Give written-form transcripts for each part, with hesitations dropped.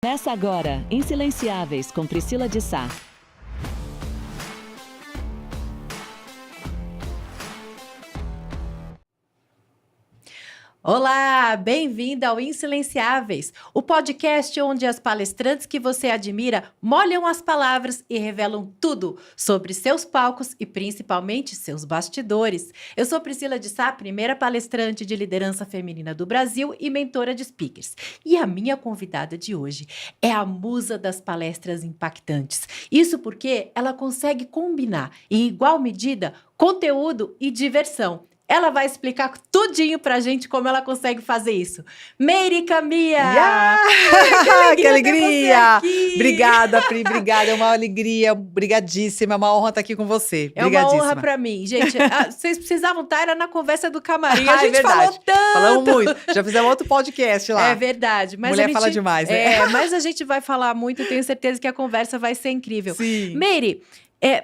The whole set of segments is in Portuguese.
Começa agora, Insilenciáveis, com Priscila de Sá. Olá, bem-vinda ao Insilenciáveis, o podcast onde as palestrantes que você admira molham as palavras e revelam tudo sobre seus palcos e principalmente seus bastidores. Eu sou Priscila de Sá, primeira palestrante de liderança feminina do Brasil e mentora de speakers. E a minha convidada de hoje é a musa das palestras impactantes. Isso porque ela consegue combinar em igual medida conteúdo e diversão. Ela vai explicar tudinho pra gente como ela consegue fazer isso. Meire Camia! Yeah! Que Que alegria! aqui! Obrigada, Pri, obrigada. É uma alegria, obrigadíssima. É uma honra estar aqui com você. É uma honra pra mim. Gente, vocês precisavam estar, era na conversa do camarim. A gente falou tanto! Falamos muito. Já fizemos outro podcast lá. É verdade. Mas Mulher fala demais, né? Mas a gente vai falar muito e tenho certeza que a conversa vai ser incrível. Sim. Meire,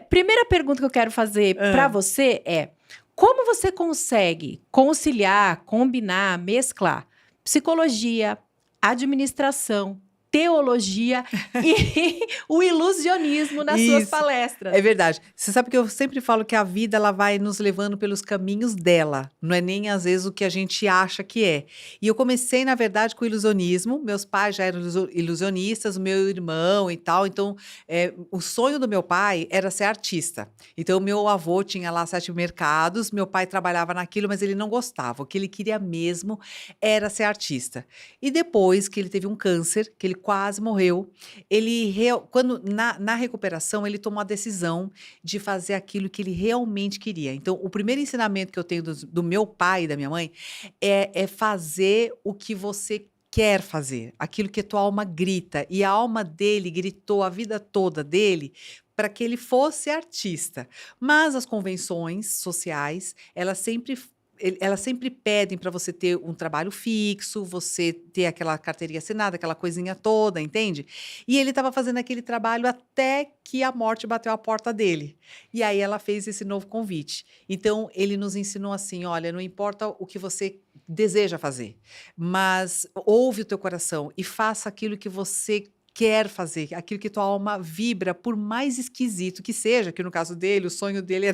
primeira pergunta que eu quero fazer pra você é: como você consegue conciliar, combinar, mesclar psicologia, administração, teologia e o ilusionismo nas suas Isso. palestras? É verdade. Você sabe que eu sempre falo que a vida ela vai nos levando pelos caminhos dela. Não é nem às vezes o que a gente acha que é. E eu comecei, na verdade, com o ilusionismo. Meus pais já eram ilusionistas, o meu irmão e tal. Então, o sonho do meu pai era ser artista. Então, meu avô tinha lá 7 mercados. Meu pai trabalhava naquilo, mas ele não gostava. O que ele queria mesmo era ser artista. E depois que ele teve um câncer, que ele quase morreu, quando na recuperação ele tomou a decisão de fazer aquilo que ele realmente queria. Então, o primeiro ensinamento que eu tenho do meu pai e da minha mãe é fazer o que você quer fazer, aquilo que a tua alma grita. E a alma dele gritou a vida toda dele para que ele fosse artista. Mas as convenções sociais, elas sempre pedem para você ter um trabalho fixo, você ter aquela carteirinha assinada, aquela coisinha toda, entende? E ele estava fazendo aquele trabalho até que a morte bateu a porta dele. E aí ela fez esse novo convite. Então, ele nos ensinou assim, olha, não importa o que você deseja fazer, mas ouve o teu coração e faça aquilo que você quer fazer, aquilo que tua alma vibra, por mais esquisito que seja, que no caso dele, o sonho dele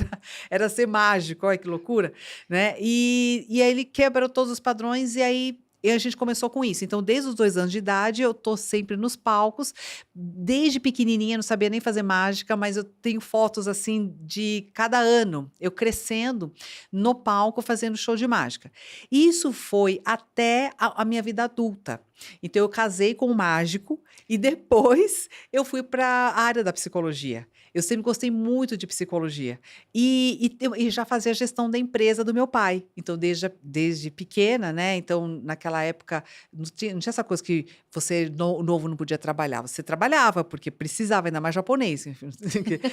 era ser mágico, olha que loucura, né? E aí ele quebrou todos os padrões e aí a gente começou com isso. Então, desde os 2 anos de idade, eu tô sempre nos palcos. Desde pequenininha, não sabia nem fazer mágica, mas eu tenho fotos, assim, de cada ano, eu crescendo no palco, fazendo show de mágica. Isso foi até a minha vida adulta. Então, eu casei com um mágico e depois eu fui para a área da psicologia. Eu sempre gostei muito de psicologia. E já fazia gestão da empresa do meu pai. Então, desde pequena, né? Então, naquela época, não tinha essa coisa que você novo não podia trabalhar. Você trabalhava, porque precisava, ainda mais japonês.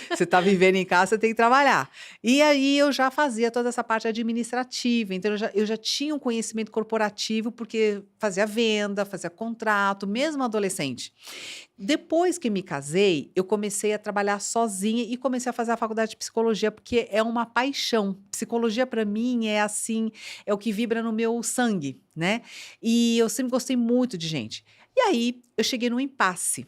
Você está vivendo em casa, você tem que trabalhar. E aí, eu já fazia toda essa parte administrativa. Então, eu já tinha um conhecimento corporativo, porque fazia venda, fazia contrato, mesmo adolescente. Depois que me casei, eu comecei a trabalhar sozinha e comecei a fazer a faculdade de psicologia, porque é uma paixão. Psicologia, para mim, é assim, é o que vibra no meu sangue, né? E eu sempre gostei muito de gente. E aí, eu cheguei num impasse.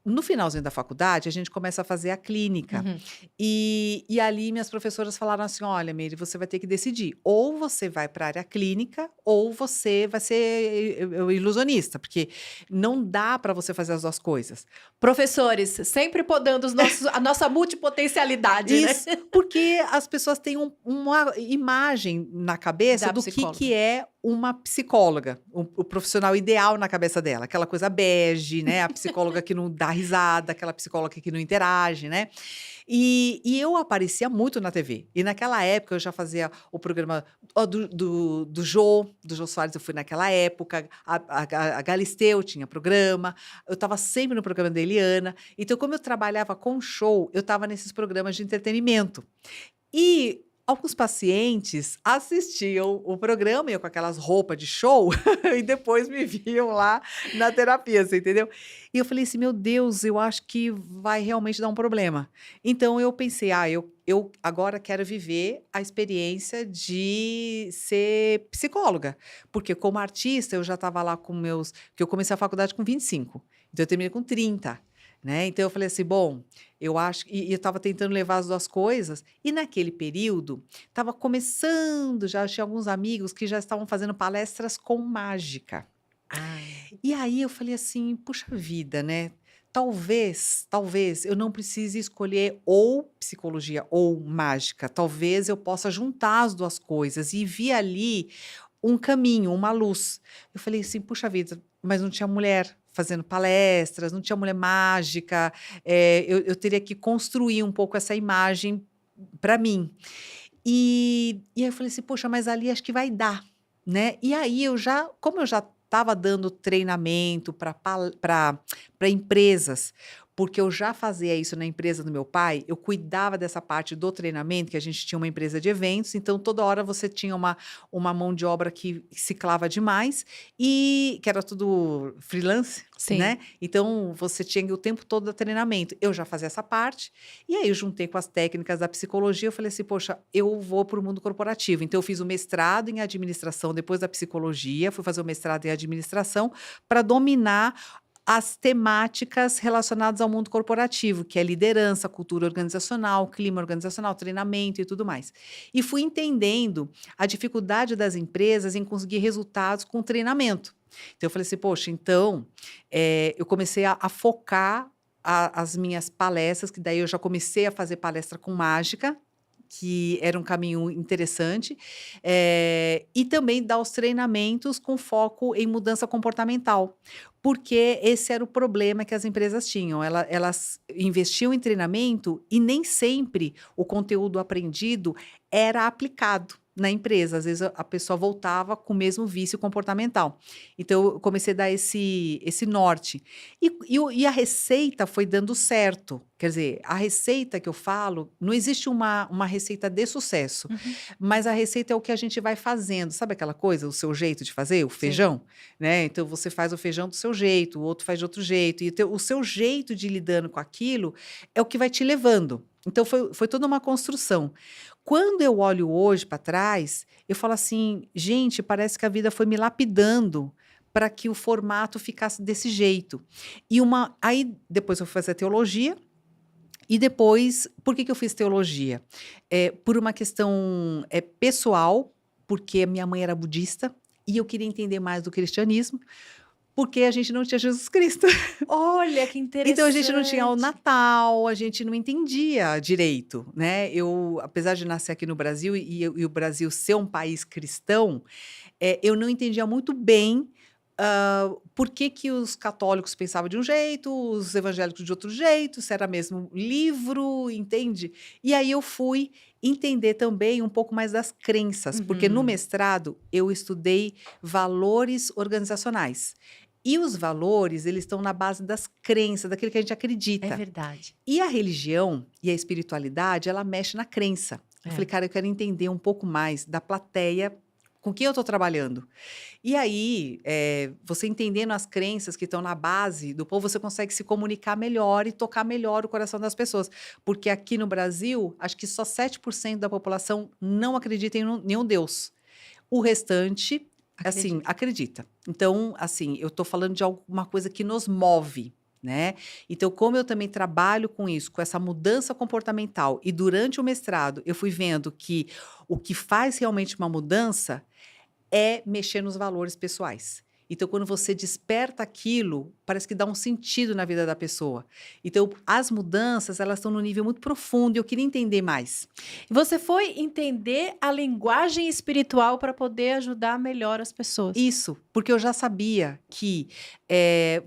No finalzinho da faculdade, a gente começa a fazer a clínica. Uhum. E ali minhas professoras falaram assim, olha, Meire, você vai ter que decidir. Ou você vai para a área clínica, ou você vai ser ilusionista, porque não dá para você fazer as 2 coisas. Professores, sempre podando a nossa multipotencialidade, Isso, né? porque as pessoas têm uma imagem na cabeça Da do psicóloga. que é uma psicóloga, o profissional ideal na cabeça dela, aquela coisa bege, né? A psicóloga que não dá risada, aquela psicóloga que não interage, né? E eu aparecia muito na TV. E naquela época eu já fazia o programa do Jô Soares, eu fui naquela época, a Galisteu tinha programa, eu estava sempre no programa da Eliana. Então, como eu trabalhava com show, eu estava nesses programas de entretenimento. E alguns pacientes assistiam o programa, eu com aquelas roupas de show, e depois me viam lá na terapia, você entendeu? E eu falei assim, meu Deus, eu acho que vai realmente dar um problema. Então eu pensei, eu agora quero viver a experiência de ser psicóloga, porque como artista eu já estava lá com porque eu comecei a faculdade com 25, então eu terminei com 30. Né? Então eu falei assim, bom, eu acho, e eu estava tentando levar as duas coisas, e naquele período estava começando, já tinha alguns amigos que já estavam fazendo palestras com mágica. Ah, E aí eu falei assim, puxa vida, né? Talvez eu não precise escolher ou psicologia ou mágica. Talvez eu possa juntar as duas coisas e vi ali um caminho, uma luz. Eu falei assim, puxa vida, mas não tinha mulher fazendo palestras, não tinha mulher mágica. Eu teria que construir um pouco essa imagem para mim. E aí eu falei assim, poxa, mas ali acho que vai dar, né? E aí como eu já estava dando treinamento para empresas, porque eu já fazia isso na empresa do meu pai, eu cuidava dessa parte do treinamento, que a gente tinha uma empresa de eventos, então toda hora você tinha uma mão de obra que ciclava demais, e que era tudo freelance, sim. né? Então você tinha o tempo todo do treinamento. Eu já fazia essa parte, e aí eu juntei com as técnicas da psicologia, eu falei assim, poxa, eu vou para o mundo corporativo. Então eu fiz o mestrado em administração depois da psicologia, fui fazer o mestrado em administração para dominar as temáticas relacionadas ao mundo corporativo, que é liderança, cultura organizacional, clima organizacional, treinamento e tudo mais. E fui entendendo a dificuldade das empresas em conseguir resultados com treinamento. Então eu falei assim, poxa, então eu comecei a focar as minhas palestras, que daí eu já comecei a fazer palestra com mágica, que era um caminho interessante, e também dar os treinamentos com foco em mudança comportamental, porque esse era o problema que as empresas tinham. Elas investiam em treinamento e nem sempre o conteúdo aprendido era aplicado na empresa. Às vezes a pessoa voltava com o mesmo vício comportamental. Então eu comecei a dar esse norte. E a receita foi dando certo. Quer dizer, a receita que eu falo, não existe uma receita de sucesso, mas a receita é o que a gente vai fazendo. Sabe aquela coisa, o seu jeito de fazer, o feijão? Né? Então você faz o feijão do seu jeito, o outro faz de outro jeito. E o seu jeito de lidando com aquilo é o que vai te levando. Então foi toda uma construção. Quando eu olho hoje para trás, eu falo assim, gente, parece que a vida foi me lapidando para que o formato ficasse desse jeito. Aí depois eu fui fazer teologia. E depois, por que eu fiz teologia? Por uma questão pessoal, porque a minha mãe era budista e eu queria entender mais do cristianismo, porque a gente não tinha Jesus Cristo. Olha, que interessante. Então a gente não tinha o Natal, a gente não entendia direito, né? Eu, apesar de nascer aqui no Brasil e o Brasil ser um país cristão, eu não entendia muito bem por que os católicos pensavam de um jeito, os evangélicos de outro jeito, se era mesmo livro, entende? E aí eu fui entender também um pouco mais das crenças, porque no mestrado eu estudei valores organizacionais. E os valores, eles estão na base das crenças, daquilo que a gente acredita. É verdade. E a religião e a espiritualidade, ela mexe na crença. Eu falei, cara, eu quero entender um pouco mais da plateia com quem eu estou trabalhando. E aí, você entendendo as crenças que estão na base do povo, você consegue se comunicar melhor e tocar melhor o coração das pessoas. Porque aqui no Brasil, acho que só 7% da população não acredita em nenhum Deus. O restante, assim, acredita. Então, assim, eu estou falando de alguma coisa que nos move, né? Então, como eu também trabalho com isso, com essa mudança comportamental, e durante o mestrado eu fui vendo que o que faz realmente uma mudança é mexer nos valores pessoais. Então, quando você desperta aquilo, parece que dá um sentido na vida da pessoa. Então, as mudanças, elas estão num nível muito profundo e eu queria entender mais. Você foi entender a linguagem espiritual para poder ajudar melhor as pessoas. Isso, porque eu já sabia que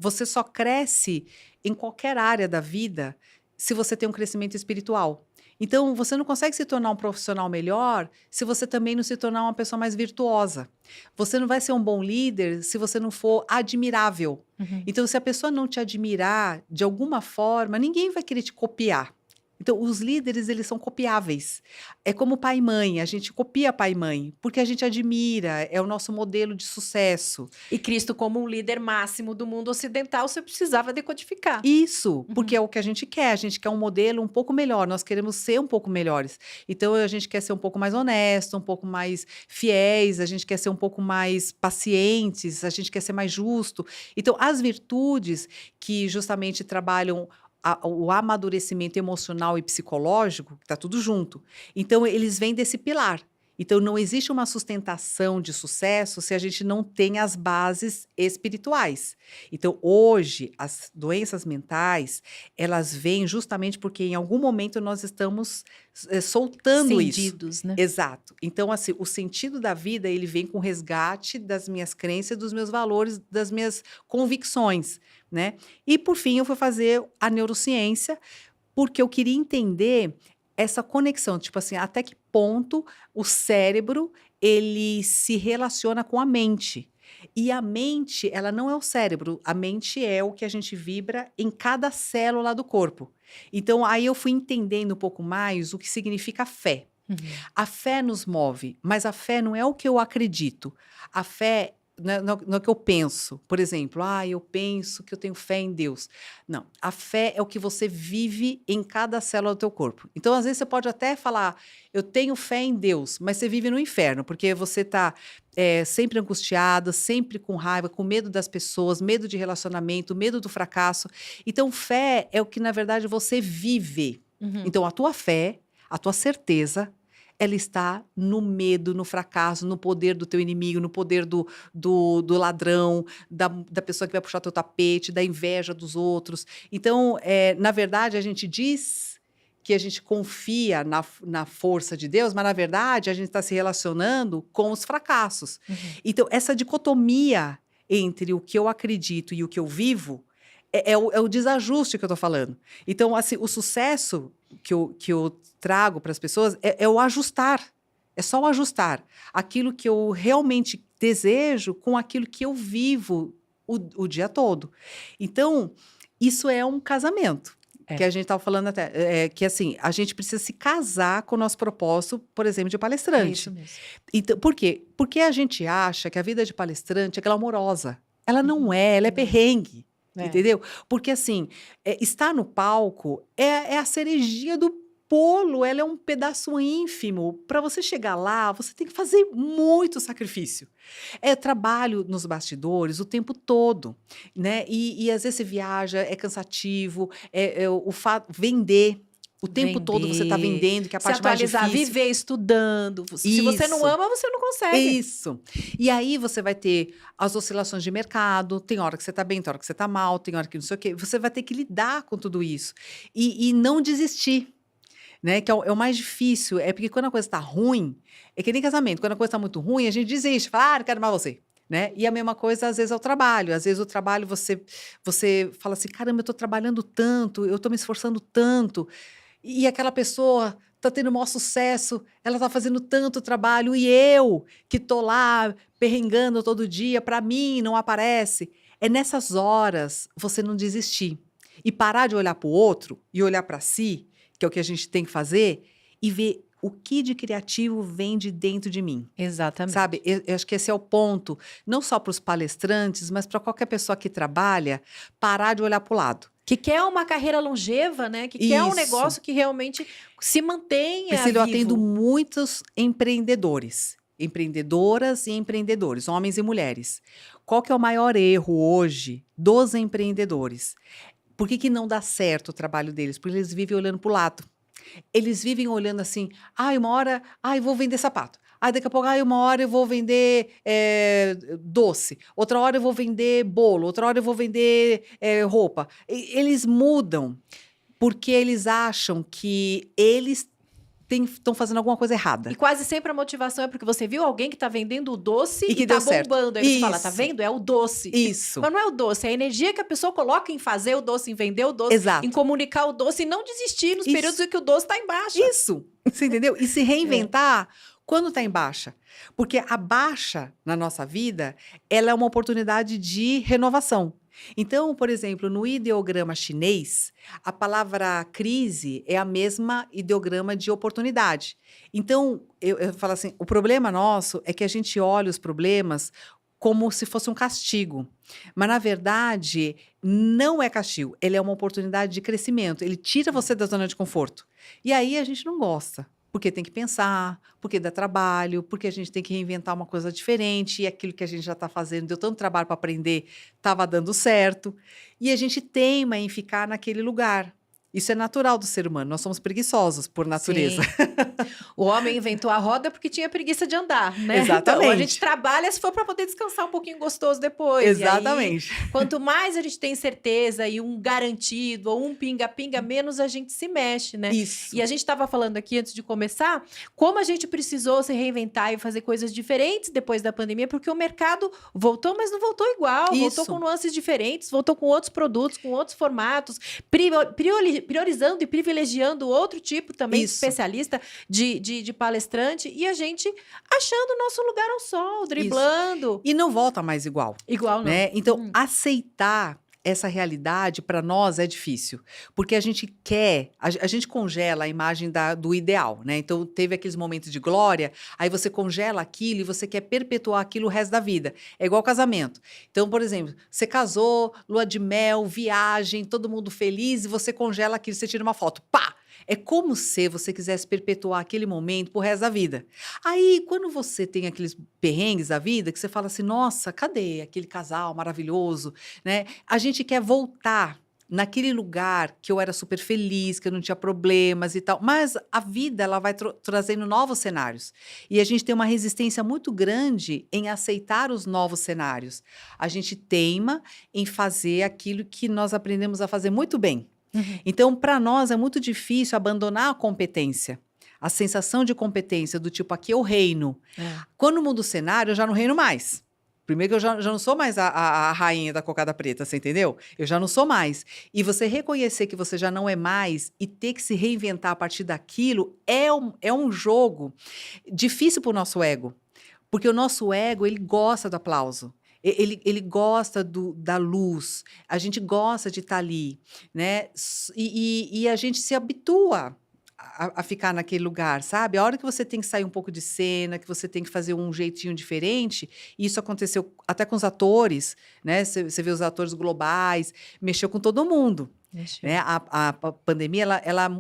você só cresce em qualquer área da vida se você tem um crescimento espiritual. Então, você não consegue se tornar um profissional melhor se você também não se tornar uma pessoa mais virtuosa. Você não vai ser um bom líder se você não for admirável. Então, se a pessoa não te admirar de alguma forma, ninguém vai querer te copiar. Então, os líderes, eles são copiáveis. É como pai e mãe, a gente copia pai e mãe, porque a gente admira, é o nosso modelo de sucesso. E Cristo, como um líder máximo do mundo ocidental, você precisava decodificar. Isso, porque é o que a gente quer um modelo um pouco melhor, nós queremos ser um pouco melhores. Então, a gente quer ser um pouco mais honesto, um pouco mais fiéis, a gente quer ser um pouco mais pacientes, a gente quer ser mais justo. Então, as virtudes que justamente trabalham o amadurecimento emocional e psicológico, está tudo junto. Então, eles vêm desse pilar. Então, não existe uma sustentação de sucesso se a gente não tem as bases espirituais. Então, hoje, as doenças mentais, elas vêm justamente porque em algum momento nós estamos soltando isso. Sentidos, né? Exato. Então, assim, o sentido da vida, ele vem com o resgate das minhas crenças, dos meus valores, das minhas convicções, né? E, por fim, eu fui fazer a neurociência, porque eu queria entender essa conexão, tipo assim, até que ponto o cérebro, ele se relaciona com a mente. E a mente, ela não é o cérebro, a mente é o que a gente vibra em cada célula do corpo. Então, aí eu fui entendendo um pouco mais o que significa fé. A fé nos move, mas a fé não é o que eu acredito. A fé não é o que eu penso. Por exemplo, eu penso que eu tenho fé em Deus. Não, a fé é o que você vive em cada célula do teu corpo. Então, às vezes, você pode até falar, eu tenho fé em Deus, mas você vive no inferno, porque você está sempre angustiado, sempre com raiva, com medo das pessoas, medo de relacionamento, medo do fracasso. Então, fé é o que, na verdade, você vive. Então, a tua fé, a tua certeza, ela está no medo, no fracasso, no poder do teu inimigo, no poder do ladrão, da pessoa que vai puxar teu tapete, da inveja dos outros. Então, na verdade, a gente diz que a gente confia na força de Deus, mas, na verdade, a gente está se relacionando com os fracassos. Então, essa dicotomia entre o que eu acredito e o que eu vivo é o desajuste que eu estou falando. Então, assim, o sucesso que eu trago para as pessoas é o ajustar. É só o ajustar. Aquilo que eu realmente desejo com aquilo que eu vivo o dia todo. Então, isso é um casamento. Que a gente estava falando até, que assim, a gente precisa se casar com o nosso propósito, por exemplo, de palestrante. É isso mesmo. Então, por quê? Porque a gente acha que a vida de palestrante é glamourosa. Ela não é, ela é perrengue. Entendeu? Porque, assim, estar no palco é a cerejinha do bolo, ela é um pedaço ínfimo. Para você chegar lá, você tem que fazer muito sacrifício. É trabalho nos bastidores o tempo todo, né? E às vezes você viaja, é cansativo, o fato vender. O tempo todo você está vendendo, que é a parte mais difícil. Se atualizar, viver estudando. Se você não ama, você não consegue. Isso. E aí você vai ter as oscilações de mercado, tem hora que você está bem, tem hora que você está mal, tem hora que não sei o quê. Você vai ter que lidar com tudo isso. E não desistir, né? Que é o mais difícil. É porque quando a coisa está ruim, é que nem casamento. Quando a coisa está muito ruim, a gente desiste. Fala, não quero mais você. Né? E a mesma coisa, às vezes, é o trabalho. Às vezes, o trabalho, você fala assim, caramba, eu estou trabalhando tanto, eu estou me esforçando tanto. E aquela pessoa está tendo o maior sucesso, ela está fazendo tanto trabalho, e eu, que estou lá perrengando todo dia, para mim não aparece. É nessas horas você não desistir. E parar de olhar para o outro e olhar para si, que é o que a gente tem que fazer, e ver o que de criativo vem de dentro de mim. Exatamente. Sabe? Eu acho que esse é o ponto, não só para os palestrantes, mas para qualquer pessoa que trabalha, parar de olhar para o lado. Que quer uma carreira longeva, né? Que quer um negócio que realmente se mantenha Priscila, eu vivo. atendo muitos empreendedores, empreendedoras e empreendedores, homens e mulheres. Qual que é o maior erro hoje dos empreendedores? Por que não dá certo o trabalho deles? Porque eles vivem olhando para o lado. Eles vivem olhando assim, uma hora, eu vou vender sapato. Daqui a pouco, uma hora eu vou vender doce. Outra hora eu vou vender bolo. Outra hora eu vou vender roupa. Eles mudam porque eles acham que eles estão fazendo alguma coisa errada. E quase sempre a motivação é porque você viu alguém que está vendendo o doce e que tá deu certo. bombando. Aí você fala, tá vendo? É o doce. Isso. Mas não é o doce, é a energia que a pessoa coloca em fazer o doce, em vender o doce, Exato. em comunicar o doce e não desistir nos períodos em que o doce está em baixa. Isso. Você entendeu? E se reinventar quando está em baixa. Porque a baixa na nossa vida, ela é uma oportunidade de renovação. Então, por exemplo, no ideograma chinês, a palavra crise é a mesma ideograma de oportunidade. Então, eu falo assim, o problema nosso é que a gente olha os problemas como se fosse um castigo. Mas, na verdade, não é castigo. Ele é uma oportunidade de crescimento. Ele tira você da zona de conforto. E aí a gente não gosta. Porque tem que pensar, porque dá trabalho, porque a gente tem que reinventar uma coisa diferente. E aquilo que a gente já está fazendo, deu tanto trabalho para aprender, estava dando certo. E a gente teima em ficar naquele lugar. Isso é natural do ser humano. Nós somos preguiçosos por natureza. Sim. O homem inventou a roda porque tinha preguiça de andar, né? Exatamente. Então, a gente trabalha se for para poder descansar um pouquinho gostoso depois. Exatamente. E aí, quanto mais a gente tem certeza e um garantido ou um pinga-pinga, menos a gente se mexe, né? Isso. E a gente estava falando aqui antes de começar, como a gente precisou se reinventar e fazer coisas diferentes depois da pandemia, porque o mercado voltou, mas não voltou igual. Isso. Voltou com nuances diferentes, voltou com outros produtos, com outros formatos, priorizando e privilegiando outro tipo também de Isso. especialista, de palestrante, e a gente achando o nosso lugar ao sol, driblando. E não volta mais igual. Igual não. Né? Então, aceitar essa realidade para nós é difícil, porque a gente quer, a gente congela a imagem do ideal, né? Então, teve aqueles momentos de glória, aí você congela aquilo e você quer perpetuar aquilo o resto da vida. É igual casamento. Então, por exemplo, você casou, lua de mel, viagem, todo mundo feliz, e você congela aquilo, você tira uma foto, pá! É como se você quisesse perpetuar aquele momento pro resto da vida. Aí, quando você tem aqueles perrengues da vida, que você fala assim, nossa, cadê aquele casal maravilhoso, né? A gente quer voltar naquele lugar que eu era super feliz, que eu não tinha problemas e tal. Mas a vida, ela vai trazendo novos cenários. E a gente tem uma resistência muito grande em aceitar os novos cenários. A gente teima em fazer aquilo que nós aprendemos a fazer muito bem. Então, para nós é muito difícil abandonar a competência, a sensação de competência do tipo, aqui eu reino. Quando muda o cenário, eu já não reino mais. Primeiro que eu já não sou mais a rainha da cocada preta, você entendeu? Eu já não sou mais. E você reconhecer que você já não é mais e ter que se reinventar a partir daquilo é um jogo difícil para o nosso ego. Porque o nosso ego, ele gosta do aplauso. Ele gosta da luz, a gente gosta de estar ali, né? E a gente se habitua a ficar naquele lugar, sabe? A hora que você tem que sair um pouco de cena, que você tem que fazer um jeitinho diferente, e isso aconteceu até com os atores, né? Você vê os atores globais, mexeu com todo mundo. Né? A pandemia,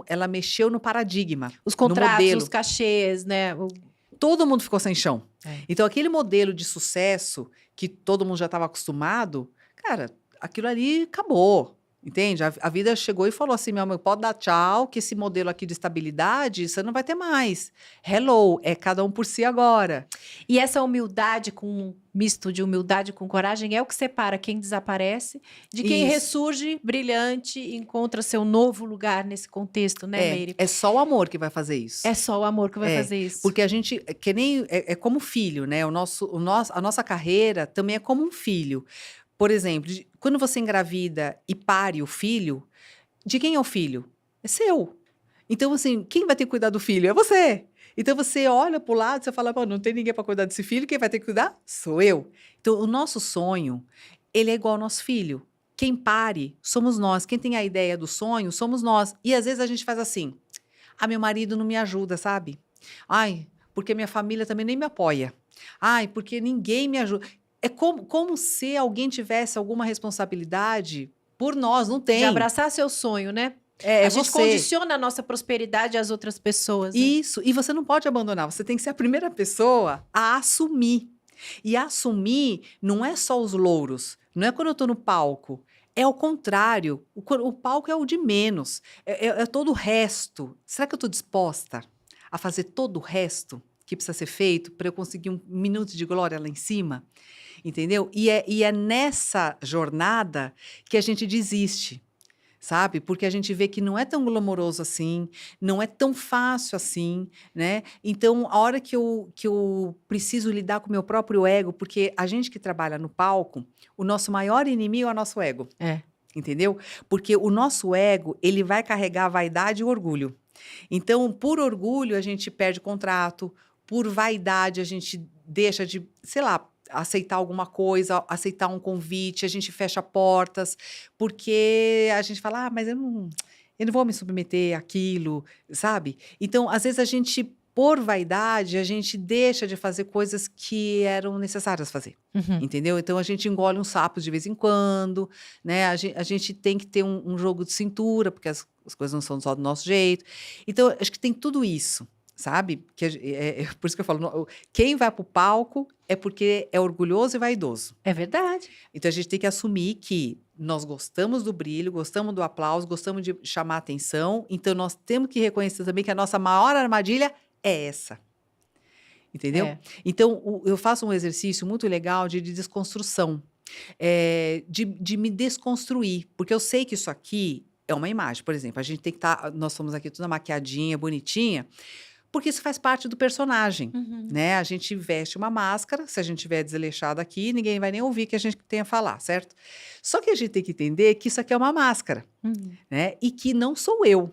ela mexeu no paradigma, os contratos, no modelo. os cachês, né? Todo mundo ficou sem chão. Então, aquele modelo de sucesso que todo mundo já estava acostumado, cara, aquilo ali acabou, entende? A vida chegou e falou assim, meu amor, pode dar tchau, que esse modelo aqui de estabilidade, você não vai ter mais. Hello, é cada um por si agora. E essa humildade com misto de humildade com coragem é o que separa quem desaparece de quem ressurge brilhante e encontra seu novo lugar nesse contexto, né, Meire? É só o amor que vai fazer isso. É só o amor que vai fazer isso. Porque a gente, que nem, é como filho, né? A nossa carreira também é como um filho. Por exemplo, quando você engravida e pare o filho, de quem é o filho? É seu. Então, assim, quem vai ter que cuidar do filho? É você. Então, você olha para o lado e você fala, não tem ninguém para cuidar desse filho, quem vai ter que cuidar? Sou eu. Então, o nosso sonho, ele é igual ao nosso filho. Quem pare, somos nós. Quem tem a ideia do sonho, somos nós. E, às vezes, a gente faz assim, meu marido não me ajuda, sabe? Ai, porque minha família também nem me apoia. Ai, porque ninguém me ajuda. É como se alguém tivesse alguma responsabilidade por nós, não tem. De abraçar seu sonho, né? A gente condiciona a nossa prosperidade às outras pessoas. Né? Isso, e você não pode abandonar, você tem que ser a primeira pessoa a assumir. E assumir não é só os louros, não é quando eu estou no palco. É o contrário, o palco é o de menos, é todo o resto. Será que eu estou disposta a fazer todo o resto que precisa ser feito para eu conseguir um minuto de glória lá em cima? Entendeu? E é nessa jornada que a gente desiste. Sabe? Porque a gente vê que não é tão glamouroso assim, não é tão fácil assim, né? Então, a hora que eu preciso lidar com o meu próprio ego, porque a gente que trabalha no palco, o nosso maior inimigo é o nosso ego. Entendeu? Porque o nosso ego, ele vai carregar a vaidade e o orgulho. Então, por orgulho, a gente perde contrato, por vaidade, a gente deixa de, sei lá, aceitar alguma coisa, aceitar um convite, a gente fecha portas, porque a gente fala, mas eu não vou me submeter àquilo, sabe? Então, às vezes a gente, por vaidade, a gente deixa de fazer coisas que eram necessárias fazer. Uhum. Entendeu? Então a gente engole uns sapos de vez em quando, né? A gente tem que ter um jogo de cintura, porque as coisas não são só do nosso jeito. Então, acho que tem tudo isso, sabe? Por isso que eu falo, quem vai pro palco é porque é orgulhoso e vaidoso. É verdade. Então a gente tem que assumir que nós gostamos do brilho, gostamos do aplauso, gostamos de chamar atenção. Então nós temos que reconhecer também que a nossa maior armadilha é essa. Entendeu? É. Então, eu faço um exercício muito legal de desconstrução, de me desconstruir, porque eu sei que isso aqui é uma imagem. Por exemplo, a gente tem que estar, nós somos aqui toda maquiadinha, bonitinha, porque isso faz parte do personagem, Uhum. né? A gente veste uma máscara, se a gente estiver desleixado aqui, ninguém vai nem ouvir o que a gente tem a falar, certo? Só que a gente tem que entender que isso aqui é uma máscara, Uhum. né? E que não sou eu.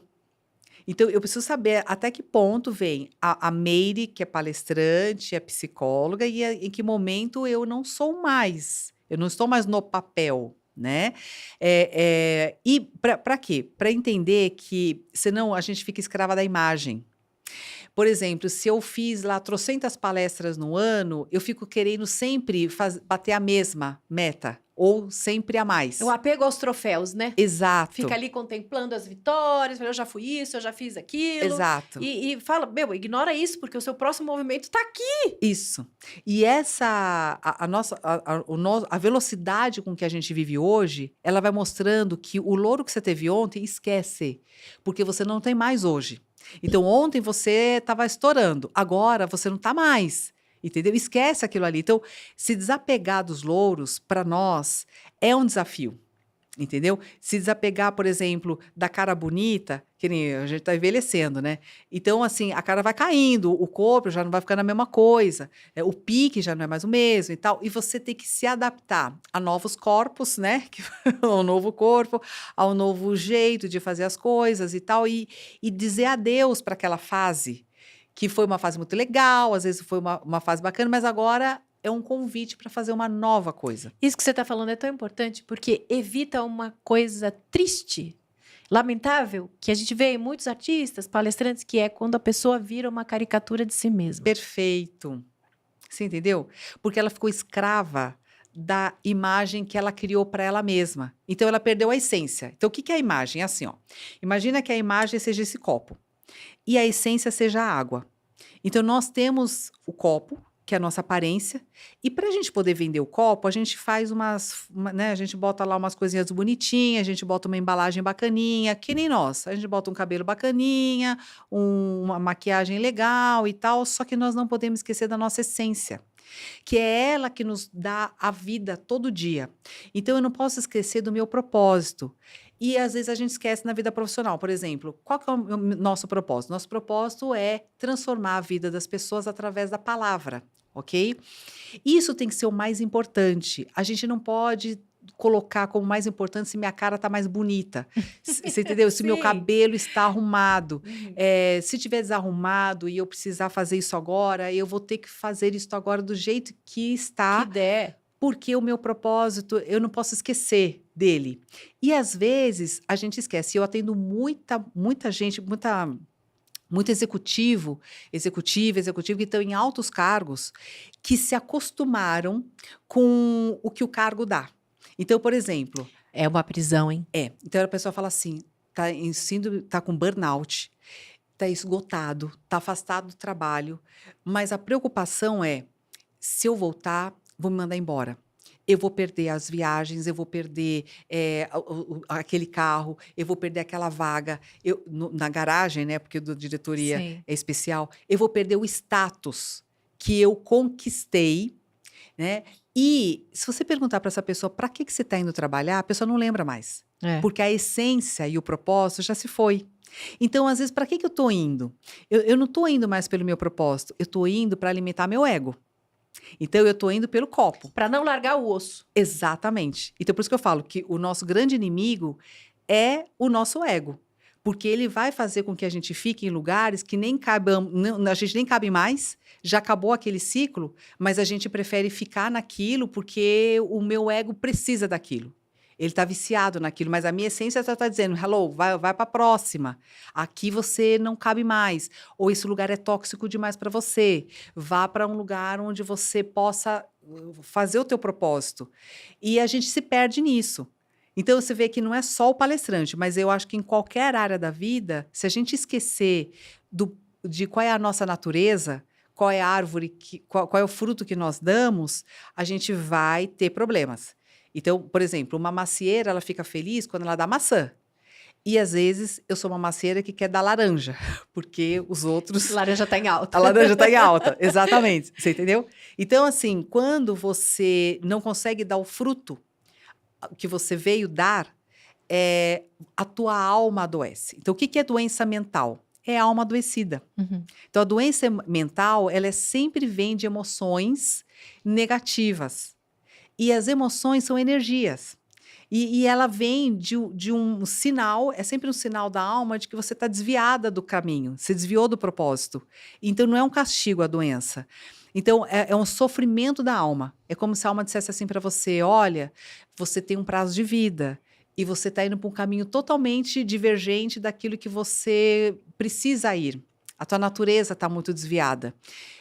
Então, eu preciso saber até que ponto vem a Meire, que é palestrante, é psicóloga, e em que momento eu não sou mais. Eu não estou mais no papel, né? E para quê? Para entender que, senão, a gente fica escrava da imagem. Por exemplo, se eu fiz lá trocentas palestras no ano, eu fico querendo sempre bater a mesma meta, ou sempre a mais. O apego aos troféus, né? Exato. Fica ali contemplando as vitórias, eu já fui isso, eu já fiz aquilo. Exato. E fala, ignora isso, porque o seu próximo movimento tá aqui. Isso. E a velocidade com que a gente vive hoje, ela vai mostrando que o louro que você teve ontem, esquece, porque você não tem mais hoje. Então, ontem você estava estourando, agora você não está mais, entendeu? Esquece aquilo ali. Então, se desapegar dos louros, para nós, é um desafio. Entendeu? Se desapegar, por exemplo, da cara bonita, que nem a gente tá envelhecendo, né? Então, assim, a cara vai caindo, o corpo já não vai ficando a mesma coisa, o pique já não é mais o mesmo e tal. E você tem que se adaptar a novos corpos, né? Ao novo corpo, ao novo jeito de fazer as coisas e tal. E dizer adeus para aquela fase, que foi uma fase muito legal, às vezes foi uma fase bacana, mas agora é um convite para fazer uma nova coisa. Isso que você está falando é tão importante porque evita uma coisa triste, lamentável, que a gente vê em muitos artistas, palestrantes, que é quando a pessoa vira uma caricatura de si mesma. Perfeito. Você entendeu? Porque ela ficou escrava da imagem que ela criou para ela mesma. Então, ela perdeu a essência. Então, o que é a imagem? É assim, ó. Imagina que a imagem seja esse copo e a essência seja a água. Então, nós temos o copo, que é a nossa aparência, e para a gente poder vender o copo, a gente faz né, a gente bota lá umas coisinhas bonitinhas, a gente bota uma embalagem bacaninha, que nem nós, a gente bota um cabelo bacaninha, uma maquiagem legal e tal, só que nós não podemos esquecer da nossa essência, que é ela que nos dá a vida todo dia. Então, eu não posso esquecer do meu propósito. E, às vezes, a gente esquece na vida profissional. Por exemplo, qual que é o nosso propósito? Nosso propósito é transformar a vida das pessoas através da palavra, ok? Isso tem que ser o mais importante. A gente não pode colocar como mais importante se minha cara está mais bonita. Você entendeu? Se meu cabelo está arrumado. Se estiver desarrumado e eu precisar fazer isso agora, eu vou ter que fazer isso agora do jeito que está. Que der. Porque o meu propósito, eu não posso esquecer dele. E, às vezes, a gente esquece. Eu atendo muita gente, muito executivo que estão em altos cargos, que se acostumaram com o que o cargo dá. Então, por exemplo... É uma prisão, hein? Então, a pessoa fala assim, tá com burnout, tá esgotado, tá afastado do trabalho, mas a preocupação é, se eu voltar, vou me mandar embora. Eu vou perder as viagens, eu vou perder aquele carro, eu vou perder aquela vaga, na garagem, né? Porque a diretoria é especial, eu vou perder o status que eu conquistei, né? E se você perguntar para essa pessoa para que você está indo trabalhar, a pessoa não lembra mais. Porque a essência e o propósito já se foi. Então, às vezes, para que eu estou indo? Eu não estou indo mais pelo meu propósito, eu estou indo para alimentar meu ego. Então, eu estou indo pelo copo. Para não largar o osso. Exatamente. Então, por isso que eu falo que o nosso grande inimigo é o nosso ego. Porque ele vai fazer com que a gente fique em lugares que nem a gente nem cabe mais, já acabou aquele ciclo, mas a gente prefere ficar naquilo porque o meu ego precisa daquilo. Ele está viciado naquilo, mas a minha essência está dizendo, hello, vai para a próxima. Aqui você não cabe mais. Ou esse lugar é tóxico demais para você. Vá para um lugar onde você possa fazer o teu propósito. E a gente se perde nisso. Então, você vê que não é só o palestrante, mas eu acho que em qualquer área da vida, se a gente esquecer de qual é a nossa natureza, qual é a árvore, qual é o fruto que nós damos, a gente vai ter problemas. Então, por exemplo, uma macieira, ela fica feliz quando ela dá maçã. E, às vezes, eu sou uma macieira que quer dar laranja, porque os outros... Laranja tá em alta. A laranja está em alta, exatamente. Você entendeu? Então, assim, quando você não consegue dar o fruto que você veio dar, a tua alma adoece. Então, o que é doença mental? É a alma adoecida. Uhum. Então, a doença mental, ela sempre vem de emoções negativas. E as emoções são energias. E ela vem de um sinal, é sempre um sinal da alma de que você está desviada do caminho, você desviou do propósito. Então, não é um castigo a doença. Então, é um sofrimento da alma. É como se a alma dissesse assim para você, olha, você tem um prazo de vida e você está indo para um caminho totalmente divergente daquilo que você precisa ir. A tua natureza está muito desviada.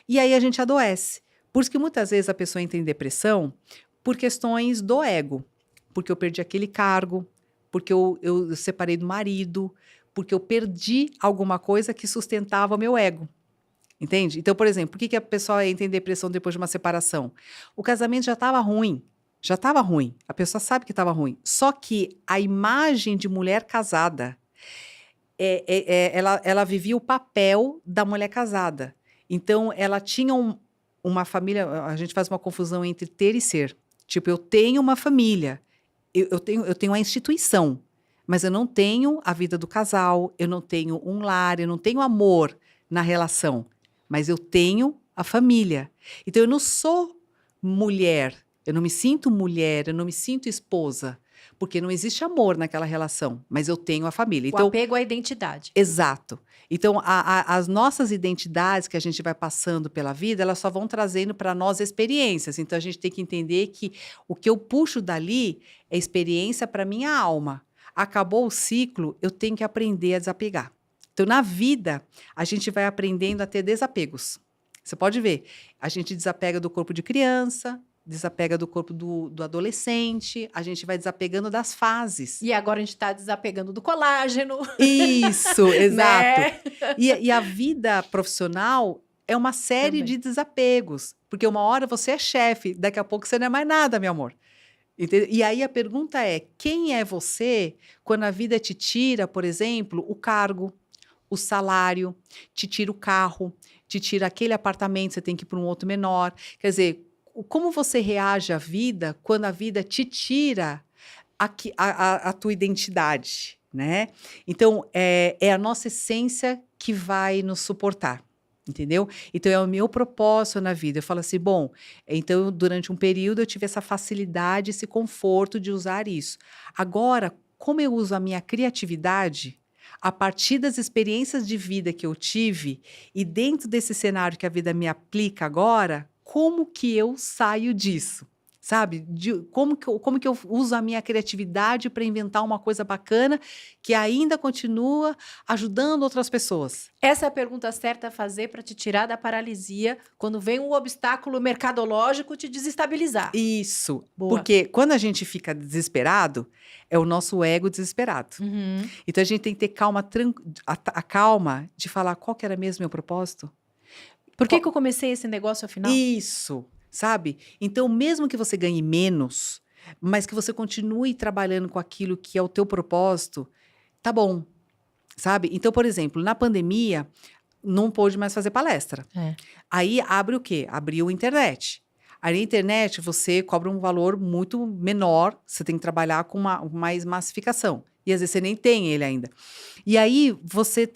E aí a gente adoece. Por isso que muitas vezes a pessoa entra em depressão por questões do ego. Porque eu perdi aquele cargo, porque eu separei do marido, porque eu perdi alguma coisa que sustentava o meu ego. Entende? Então, por exemplo, por que a pessoa entra em depressão depois de uma separação? O casamento já estava ruim. Já estava ruim. A pessoa sabe que estava ruim. Só que a imagem de mulher casada, ela vivia o papel da mulher casada. Então, ela tinha uma família... A gente faz uma confusão entre ter e ser. Tipo, eu tenho uma família. Eu tenho a instituição, mas eu não tenho a vida do casal, eu não tenho um lar, eu não tenho amor na relação, mas eu tenho a família. Então, eu não sou mulher, eu não me sinto mulher, eu não me sinto esposa, porque não existe amor naquela relação, mas eu tenho a família. O apego à identidade. Exato. Então, as nossas identidades que a gente vai passando pela vida, elas só vão trazendo para nós experiências. Então, a gente tem que entender que o que eu puxo dali é experiência para minha alma. Acabou o ciclo, eu tenho que aprender a desapegar. Então, na vida, a gente vai aprendendo a ter desapegos. Você pode ver, a gente desapega do corpo de criança, desapega do corpo do adolescente, a gente vai desapegando das fases. E agora a gente está desapegando do colágeno. Isso, exato. Né? E a vida profissional é uma série Também. de desapegos. Porque uma hora você é chefe, daqui a pouco você não é mais nada, meu amor. Entendeu? E aí a pergunta é, quem é você quando a vida te tira, por exemplo, o cargo, o salário, te tira o carro, te tira aquele apartamento, você tem que ir para um outro menor. Quer dizer, como você reage à vida quando a vida te tira a tua identidade, né? Então, é a nossa essência que vai nos suportar, entendeu? Então, é o meu propósito na vida. Eu falo assim, bom, então, durante um período eu tive essa facilidade, esse conforto de usar isso. Agora, como eu uso a minha criatividade, a partir das experiências de vida que eu tive e dentro desse cenário que a vida me aplica agora, como que eu saio disso? Sabe? Como que eu uso a minha criatividade para inventar uma coisa bacana que ainda continua ajudando outras pessoas? Essa é a pergunta certa a fazer para te tirar da paralisia quando vem um obstáculo mercadológico te desestabilizar. Isso. Boa. Porque quando a gente fica desesperado, é o nosso ego desesperado. Uhum. Então a gente tem que ter a calma de falar qual que era mesmo o meu propósito. Por que eu comecei esse negócio afinal? Isso, sabe? Então, mesmo que você ganhe menos, mas que você continue trabalhando com aquilo que é o teu propósito, tá bom, sabe? Então, por exemplo, na pandemia, não pôde mais fazer palestra. Aí abre o quê? Abriu a internet. Aí na internet você cobra um valor muito menor, você tem que trabalhar com mais massificação. E às vezes você nem tem ele ainda. E aí você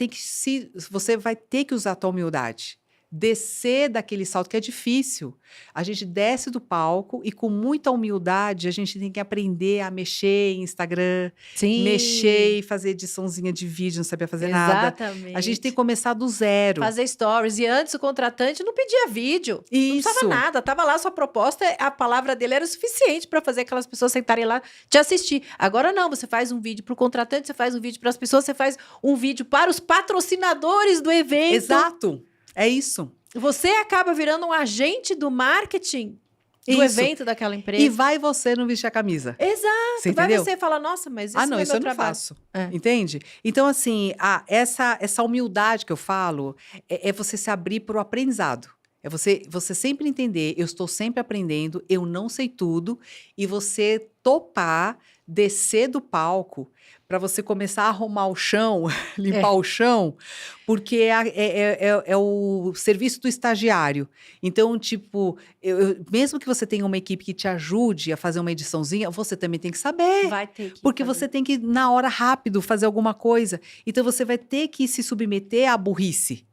vai ter que usar a tua humildade. descer daquele salto que é difícil. A gente desce do palco e com muita humildade a gente tem que aprender a mexer em Instagram, Sim. mexer e fazer ediçãozinha de vídeo, não sabia fazer nada. Exatamente. A gente tem que começar do zero. Fazer stories. E antes o contratante não pedia vídeo. Não Isso. precisava nada. Tava lá a sua proposta, a palavra dele era o suficiente para fazer aquelas pessoas sentarem lá te assistir. Agora não, você faz um vídeo para o contratante, você faz um vídeo para as pessoas, você faz um vídeo para os patrocinadores do evento. Exato. É isso. Você acaba virando um agente do marketing do Isso. evento daquela empresa. E vai você não vestir a camisa. Exato. Você Vai entendeu? você e fala, nossa, mas esse Ah, não não, é isso meu eu não trabalho. faço. É. Entende? Então, assim, essa humildade que eu falo é você se abrir para o aprendizado. É você sempre entender, eu estou sempre aprendendo, eu não sei tudo, e você topar, descer do palco para você começar a arrumar o chão, limpar o chão, porque é o serviço do estagiário. Então, tipo, mesmo que você tenha uma equipe que te ajude a fazer uma ediçãozinha, você também tem que saber. Vai ter que Porque fazer. você tem que, na hora, rápido, fazer alguma coisa. Então, você vai ter que se submeter à burrice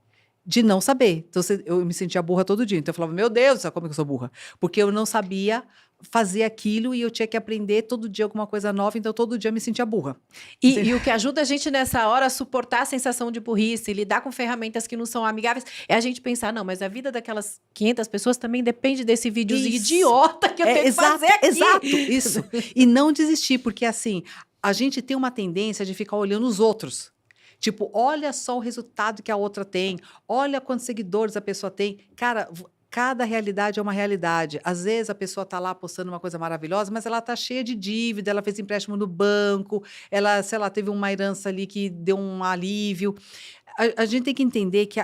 de não saber. Então, eu me sentia burra todo dia. Então, eu falava, meu Deus, como é que eu sou burra? Porque eu não sabia fazer aquilo e eu tinha que aprender todo dia alguma coisa nova. Então, todo dia eu me sentia burra. E o que ajuda a gente nessa hora a suportar a sensação de burrice, lidar com ferramentas que não são amigáveis, é a gente pensar, não, mas a vida daquelas 500 pessoas também depende desse videozinho Isso. idiota que eu tenho que fazer aqui. Exato, isso. E não desistir, porque assim, a gente tem uma tendência de ficar olhando os outros. Tipo, olha só o resultado que a outra tem, olha quantos seguidores a pessoa tem. Cara, cada realidade é uma realidade. Às vezes a pessoa está lá postando uma coisa maravilhosa, mas ela está cheia de dívida, ela fez empréstimo no banco, ela, sei lá, teve uma herança ali que deu um alívio. A gente tem que entender que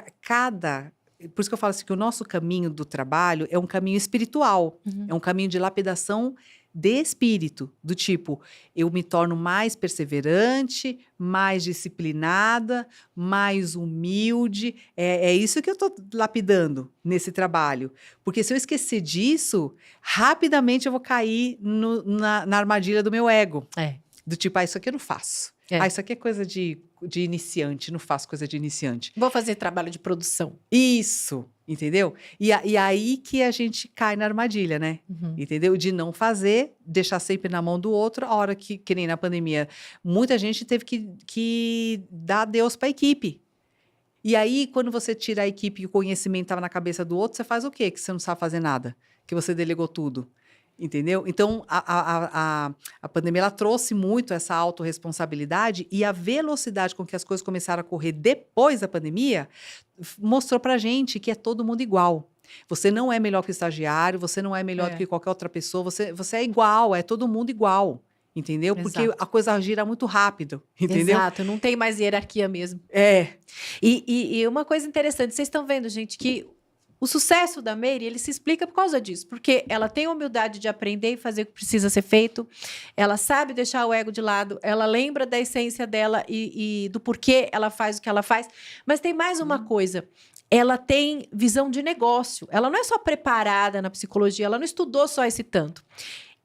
por isso que eu falo assim, que o nosso caminho do trabalho é um caminho espiritual, é um caminho de lapidação de espírito, do tipo, eu me torno mais perseverante, mais disciplinada, mais humilde. É isso que eu estou lapidando nesse trabalho. Porque se eu esquecer disso, rapidamente eu vou cair na armadilha do meu ego. É. Do tipo, isso aqui eu não faço. É. Isso aqui é coisa de iniciante, não faço coisa de iniciante. Vou fazer trabalho de produção. Isso, entendeu? E aí que a gente cai na armadilha, né? Entendeu? De não fazer, deixar sempre na mão do outro, a hora que nem na pandemia, muita gente teve que dar adeus para a equipe. E aí, quando você tira a equipe e o conhecimento estava na cabeça do outro, você faz o quê? Que você não sabe fazer nada, que você delegou tudo. Entendeu? Então, a pandemia ela trouxe muito essa autorresponsabilidade e a velocidade com que as coisas começaram a correr depois da pandemia mostrou pra gente que é todo mundo igual. Você não é melhor que o estagiário, você não é melhor do que qualquer outra pessoa, você é igual, é todo mundo igual. Entendeu? Porque Exato. a coisa gira muito rápido, entendeu? Exato, não tem mais hierarquia mesmo. É. E uma coisa interessante, vocês estão vendo, gente, que o sucesso da Meire, ele se explica por causa disso, porque ela tem a humildade de aprender e fazer o que precisa ser feito, ela sabe deixar o ego de lado, ela lembra da essência dela e do porquê ela faz o que ela faz, mas tem mais uma coisa, ela tem visão de negócio, ela não é só preparada na psicologia, ela não estudou só esse tanto.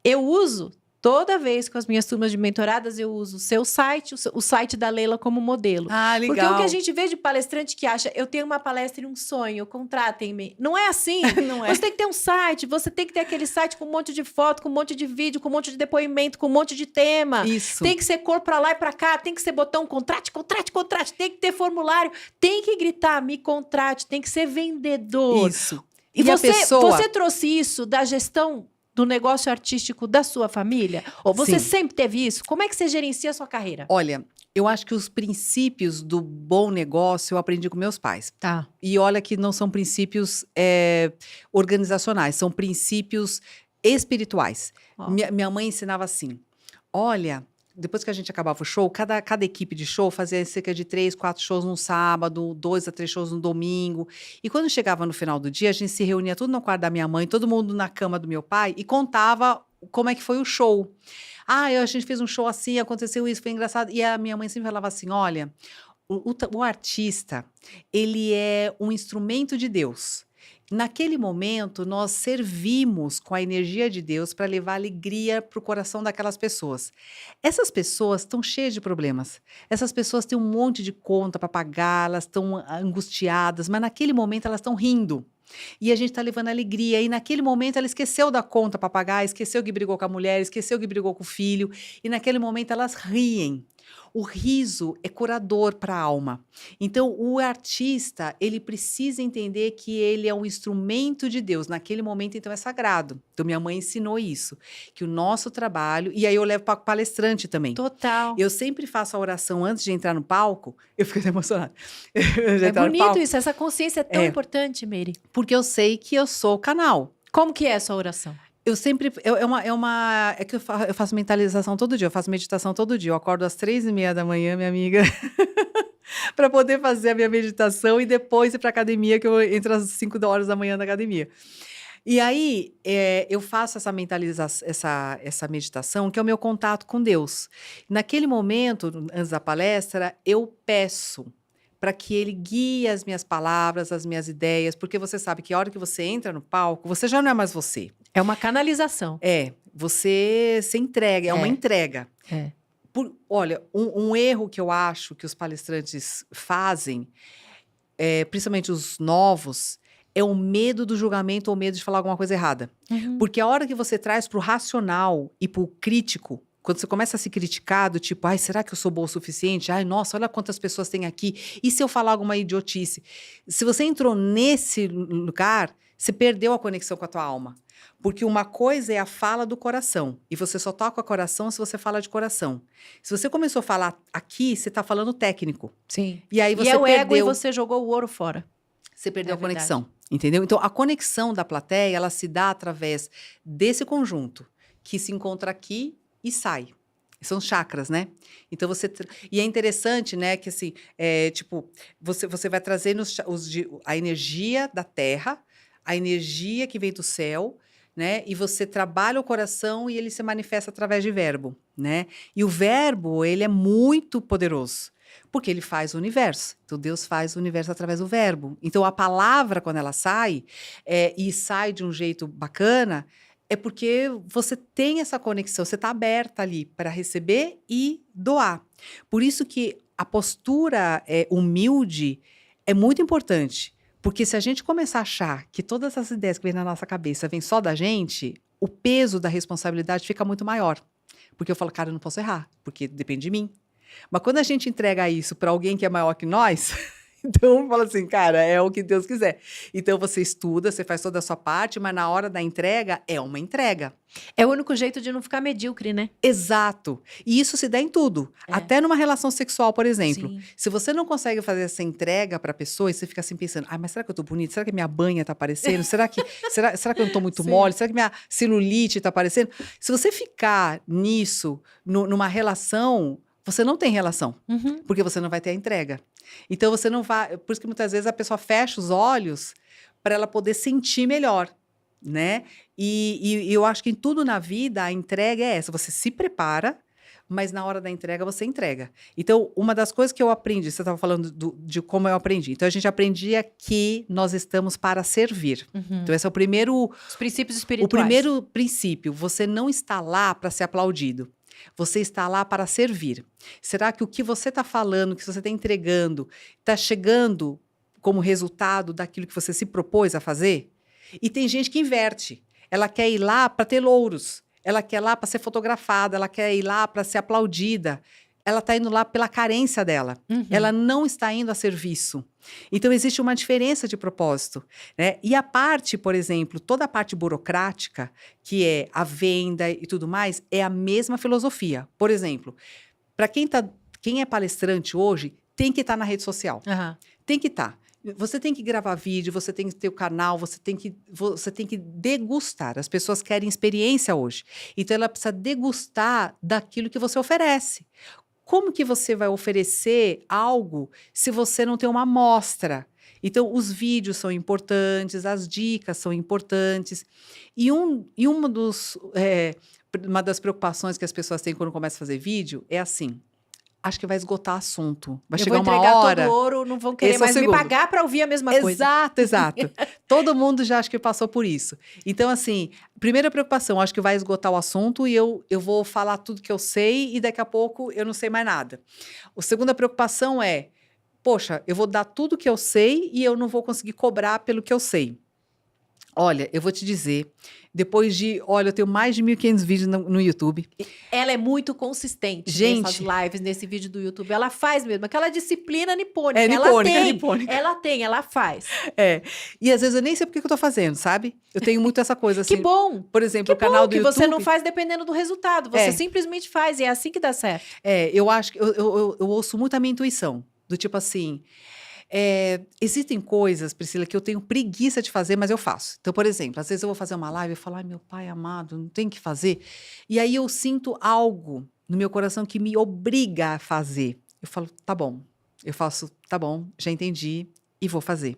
Eu uso... Toda vez com as minhas turmas de mentoradas, eu uso o seu site, o site da Leila como modelo. Ah, legal. Porque o que a gente vê de palestrante que acha, eu tenho uma palestra e um sonho, contratem-me. Não é assim. Não é. Você tem que ter um site, você tem que ter aquele site com um monte de foto, com um monte de vídeo, com um monte de depoimento, com um monte de tema. Isso. Tem que ser cor pra lá e pra cá, tem que ser botão contrate, tem que ter formulário, tem que gritar, me contrate, tem que ser vendedor. Isso. E a pessoa... você trouxe isso da gestão do negócio artístico da sua família? Ou você Sim. sempre teve isso? Como é que você gerencia a sua carreira? Olha, eu acho que os princípios do bom negócio eu aprendi com meus pais. Tá. E olha que não são princípios organizacionais, são princípios espirituais. Ó. Minha mãe ensinava assim, olha... Depois que a gente acabava o show, cada equipe de show fazia cerca de 3, 4 shows no sábado, 2 a 3 shows no domingo. E quando chegava no final do dia, a gente se reunia tudo no quarto da minha mãe, todo mundo na cama do meu pai e contava como é que foi o show. Ah, a gente fez um show assim, aconteceu isso, foi engraçado. E a minha mãe sempre falava assim, olha, o artista, ele é um instrumento de Deus. Naquele momento, nós servimos com a energia de Deus para levar alegria para o coração daquelas pessoas. Essas pessoas estão cheias de problemas. Essas pessoas têm um monte de conta para pagar, elas estão angustiadas, mas naquele momento elas estão rindo. E a gente está levando alegria. E naquele momento ela esqueceu da conta para pagar, esqueceu que brigou com a mulher, esqueceu que brigou com o filho. E naquele momento elas riem. O riso é curador para a alma. Então, o artista, ele precisa entender que ele é um instrumento de Deus. Naquele momento, então, é sagrado. Então, minha mãe ensinou isso. Que o nosso trabalho... E aí eu levo para o palestrante também. Total. Eu sempre faço a oração antes de entrar no palco. Eu fico até emocionada. É bonito isso, essa consciência é tão importante, Meire. Porque eu sei que eu sou o canal. Como que é a sua oração? Eu sempre... É que eu faço mentalização todo dia, eu faço meditação todo dia. Eu acordo às 3h30 da manhã, minha amiga, para poder fazer a minha meditação e depois ir para academia, que eu entro às 5 horas da manhã na academia. E aí, eu faço essa mentalização, essa meditação, que é o meu contato com Deus. Naquele momento, antes da palestra, eu peço para que ele guie as minhas palavras, as minhas ideias, porque você sabe que a hora que você entra no palco, você já não é mais você. É uma canalização. Você se entrega, é uma entrega. Olha, um erro que eu acho que os palestrantes fazem, principalmente os novos, é o medo do julgamento ou medo de falar alguma coisa errada. Porque a hora que você traz para o racional e para o crítico, quando você começa a se criticar, do tipo, ai, será que eu sou boa o suficiente? Ai, nossa, olha quantas pessoas tem aqui. E se eu falar alguma idiotice? Se você entrou nesse lugar, você perdeu a conexão com a tua alma. Porque uma coisa é a fala do coração. E você só toca o coração se você fala de coração. Se você começou a falar aqui, você está falando técnico. Sim. E aí você é o perdeu... ego e você jogou o ouro fora. Você perdeu a conexão, entendeu? Então, a conexão da plateia, ela se dá através desse conjunto, que se encontra aqui e sai. São chakras, né? Então, E é interessante, né, que assim, tipo, você vai trazendo a energia da terra, a energia que vem do céu, né? E você trabalha o coração e ele se manifesta através de verbo, né? E o verbo, ele é muito poderoso. Porque ele faz o universo. Então, Deus faz o universo através do verbo. Então, a palavra, quando ela sai, e sai de um jeito bacana, é porque você tem essa conexão, você está aberta ali para receber e doar. Por isso que a postura humilde é muito importante. Porque se a gente começar a achar que todas as ideias que vêm na nossa cabeça vêm só da gente, o peso da responsabilidade fica muito maior. Porque eu falo, cara, eu não posso errar, porque depende de mim. Mas quando a gente entrega isso para alguém que é maior que nós, então fala assim, cara, é o que Deus quiser. Então você estuda, você faz toda a sua parte, mas na hora da entrega, é uma entrega. É o único jeito de não ficar medíocre, né? Exato. E isso se dá em tudo. Até numa relação sexual, por exemplo. Sim. Se você não consegue fazer essa entrega para a pessoa e você fica assim pensando, mas será que eu tô bonita? Será que minha banha tá aparecendo? Será que eu não tô muito mole? Será que minha celulite tá aparecendo? Se você ficar nisso, numa relação, você não tem relação, porque você não vai ter a entrega. Então, você não vai... Por isso que muitas vezes a pessoa fecha os olhos para ela poder sentir melhor, né? E eu acho que em tudo na vida, a entrega é essa. Você se prepara, mas na hora da entrega, você entrega. Então, uma das coisas que eu aprendi, você estava falando de como eu aprendi. Então, a gente aprendia que nós estamos para servir. Então, esse é o primeiro... Os princípios espirituais. O primeiro princípio, você não está lá para ser aplaudido. Você está lá para servir. Será que o que você está falando, o que você está entregando, está chegando como resultado daquilo que você se propôs a fazer? E tem gente que inverte. Ela quer ir lá para ter louros. Ela quer ir lá para ser fotografada. Ela quer ir lá para ser aplaudida. Ela está indo lá pela carência dela. Ela não está indo a serviço. Então, existe uma diferença de propósito, né? E a parte, por exemplo, toda a parte burocrática, que é a venda e tudo mais, é a mesma filosofia. Por exemplo, para quem é palestrante hoje, tem que estar na rede social. Tem que estar. Você tem que gravar vídeo, você tem que ter o canal, você tem que degustar. As pessoas querem experiência hoje. Então, ela precisa degustar daquilo que você oferece. Como que você vai oferecer algo se você não tem uma amostra? Então, os vídeos são importantes, as dicas são importantes. E uma das preocupações que as pessoas têm quando começam a fazer vídeo é assim, acho que vai esgotar assunto. Vai Eu chegar vou uma entregar hora. todo o ouro, não vão querer Esse é o mais me segundo. pagar para ouvir a mesma coisa. Exato, exato. Todo mundo já acho que passou por isso. Então, assim, primeira preocupação, acho que vai esgotar o assunto e eu vou falar tudo que eu sei e daqui a pouco eu não sei mais nada. A segunda preocupação é, poxa, eu vou dar tudo que eu sei e eu não vou conseguir cobrar pelo que eu sei. Olha, eu vou te dizer, depois de, olha, eu tenho mais de 1.500 vídeos no YouTube. Ela é muito consistente nessas Gente. lives, nesse vídeo do YouTube. Ela faz mesmo, aquela disciplina nipônica. É nipônica, ela tem, nipônica. ela faz. É. E às vezes eu nem sei por que eu tô fazendo, sabe? Eu tenho muito essa coisa assim. Que bom! Por exemplo, Que o canal bom do que YouTube. você não faz dependendo do resultado. Você É. simplesmente faz e é assim que dá certo. Eu acho que eu ouço muito a minha intuição. Do tipo assim. Existem coisas, Priscila, que eu tenho preguiça de fazer, mas eu faço. Então, por exemplo, às vezes eu vou fazer uma live e falo, ai, meu pai amado, não tem que fazer. E aí eu sinto algo no meu coração que me obriga a fazer. Eu falo, tá bom. Eu faço, tá bom, já entendi e vou fazer.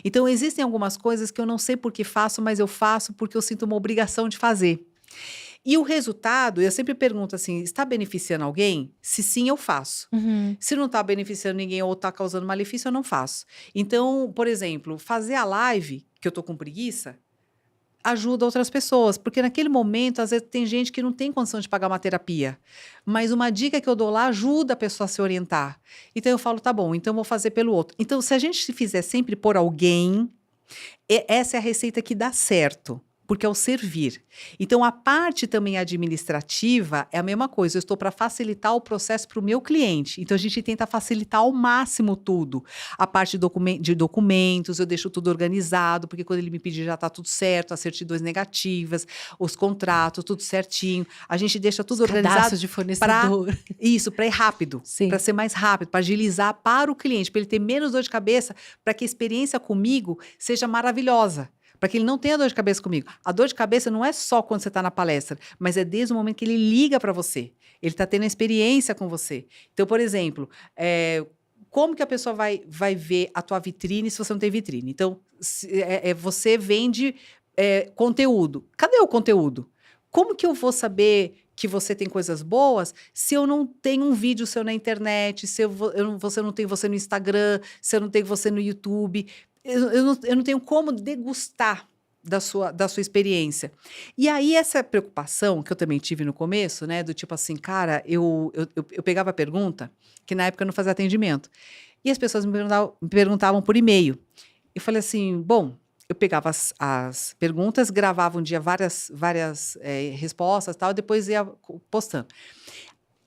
Então, existem algumas coisas que eu não sei por que faço, mas eu faço porque eu sinto uma obrigação de fazer. E o resultado, eu sempre pergunto assim, está beneficiando alguém? Se sim, eu faço. Se não está beneficiando ninguém ou está causando malefício, eu não faço. Então, por exemplo, fazer a live, que eu estou com preguiça, ajuda outras pessoas. Porque naquele momento, às vezes, tem gente que não tem condição de pagar uma terapia. Mas uma dica que eu dou lá ajuda a pessoa a se orientar. Então, eu falo, tá bom, então eu vou fazer pelo outro. Então, se a gente se fizer sempre por alguém, essa é a receita que dá certo. Porque é o servir. Então, a parte também administrativa é a mesma coisa. Eu estou para facilitar o processo para o meu cliente. Então, a gente tenta facilitar ao máximo tudo. A parte de documentos, eu deixo tudo organizado, porque quando ele me pedir já está tudo certo, as certidões negativas, os contratos, tudo certinho. A gente deixa tudo organizado. Cadastro de fornecedor. Isso, para ir rápido. Para ser mais rápido, para agilizar para o cliente, para ele ter menos dor de cabeça, para que a experiência comigo seja maravilhosa. Para que ele não tenha dor de cabeça comigo. A dor de cabeça não é só quando você está na palestra, mas é desde o momento que ele liga para você. Ele está tendo a experiência com você. Então, por exemplo, como que a pessoa vai ver a tua vitrine se você não tem vitrine? Então, você vende conteúdo. Cadê o conteúdo? Como que eu vou saber que você tem coisas boas se eu não tenho um vídeo seu na internet, se você não tem você no Instagram, se eu não tenho você no YouTube? Eu não tenho como degustar da sua experiência. E aí, essa preocupação que eu também tive no começo, né? Do tipo assim, cara, eu pegava a pergunta, que na época eu não fazia atendimento, e as pessoas me perguntavam por e-mail. Eu falei assim, bom, eu pegava as perguntas, gravava um dia várias respostas e tal, e depois ia postando.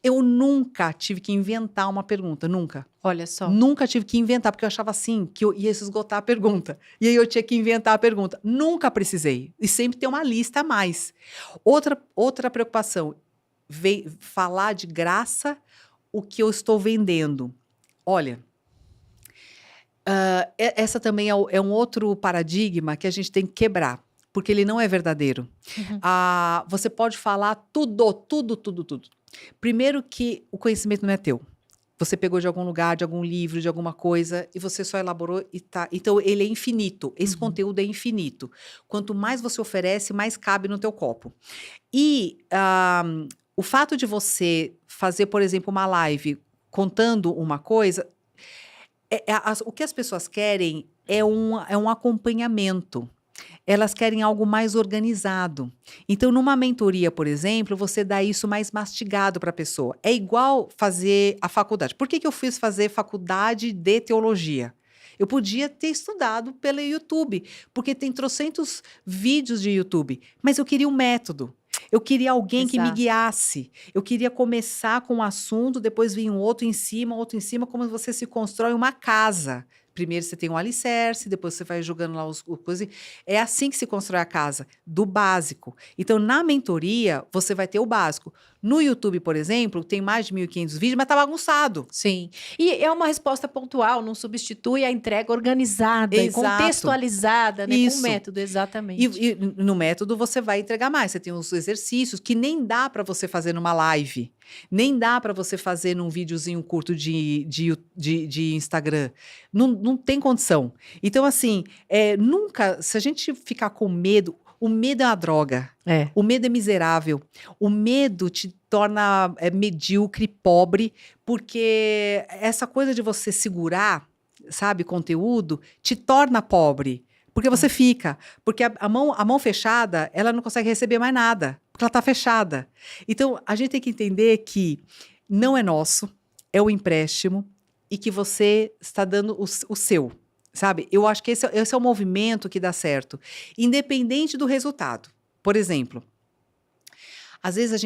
Eu nunca tive que inventar uma pergunta, nunca. Olha só. Nunca tive que inventar, porque eu achava assim, que eu ia esgotar a pergunta. E aí eu tinha que inventar a pergunta. Nunca precisei. E sempre tem uma lista a mais. Outra preocupação, falar de graça o que eu estou vendendo. Olha, essa também é um outro paradigma que a gente tem que quebrar, porque ele não é verdadeiro. Você pode falar tudo. Primeiro que o conhecimento não é teu. Você pegou de algum lugar, de algum livro, de alguma coisa, e você só elaborou e tá. Então, ele é infinito. Esse conteúdo é infinito. Quanto mais você oferece, mais cabe no teu copo. E o fato de você fazer, por exemplo, uma live contando uma coisa, o que as pessoas querem é um acompanhamento. Elas querem algo mais organizado. Então, numa mentoria, por exemplo, você dá isso mais mastigado para a pessoa. É igual fazer a faculdade. Por que eu fiz fazer faculdade de teologia? Eu podia ter estudado pelo YouTube, porque tem trocentos vídeos de YouTube, mas eu queria um método. Eu queria alguém que me guiasse. Eu queria começar com um assunto, depois vir um outro em cima, como você se constrói uma casa. Primeiro você tem um alicerce, depois você vai jogando lá os coisas. É assim que se constrói a casa, do básico. Então, na mentoria, você vai ter o básico. No YouTube, por exemplo, tem mais de 1.500 vídeos, mas tá bagunçado. Sim. E é uma resposta pontual, não substitui a entrega organizada e contextualizada, né? Com o método, exatamente. E no método você vai entregar mais. Você tem os exercícios que nem dá para você fazer numa live. Nem dá para você fazer num videozinho curto de Instagram. Não tem condição. Então, assim, nunca, se a gente ficar com medo... O medo é uma droga. É. O medo é miserável. O medo te torna medíocre, pobre, porque essa coisa de você segurar, sabe, conteúdo, te torna pobre. Porque você fica. Porque a mão fechada, ela não consegue receber mais nada. Porque ela está fechada. Então, a gente tem que entender que não é nosso, é o empréstimo e que você está dando o seu, sabe? Eu acho que esse é o movimento que dá certo, independente do resultado. Por exemplo, às vezes a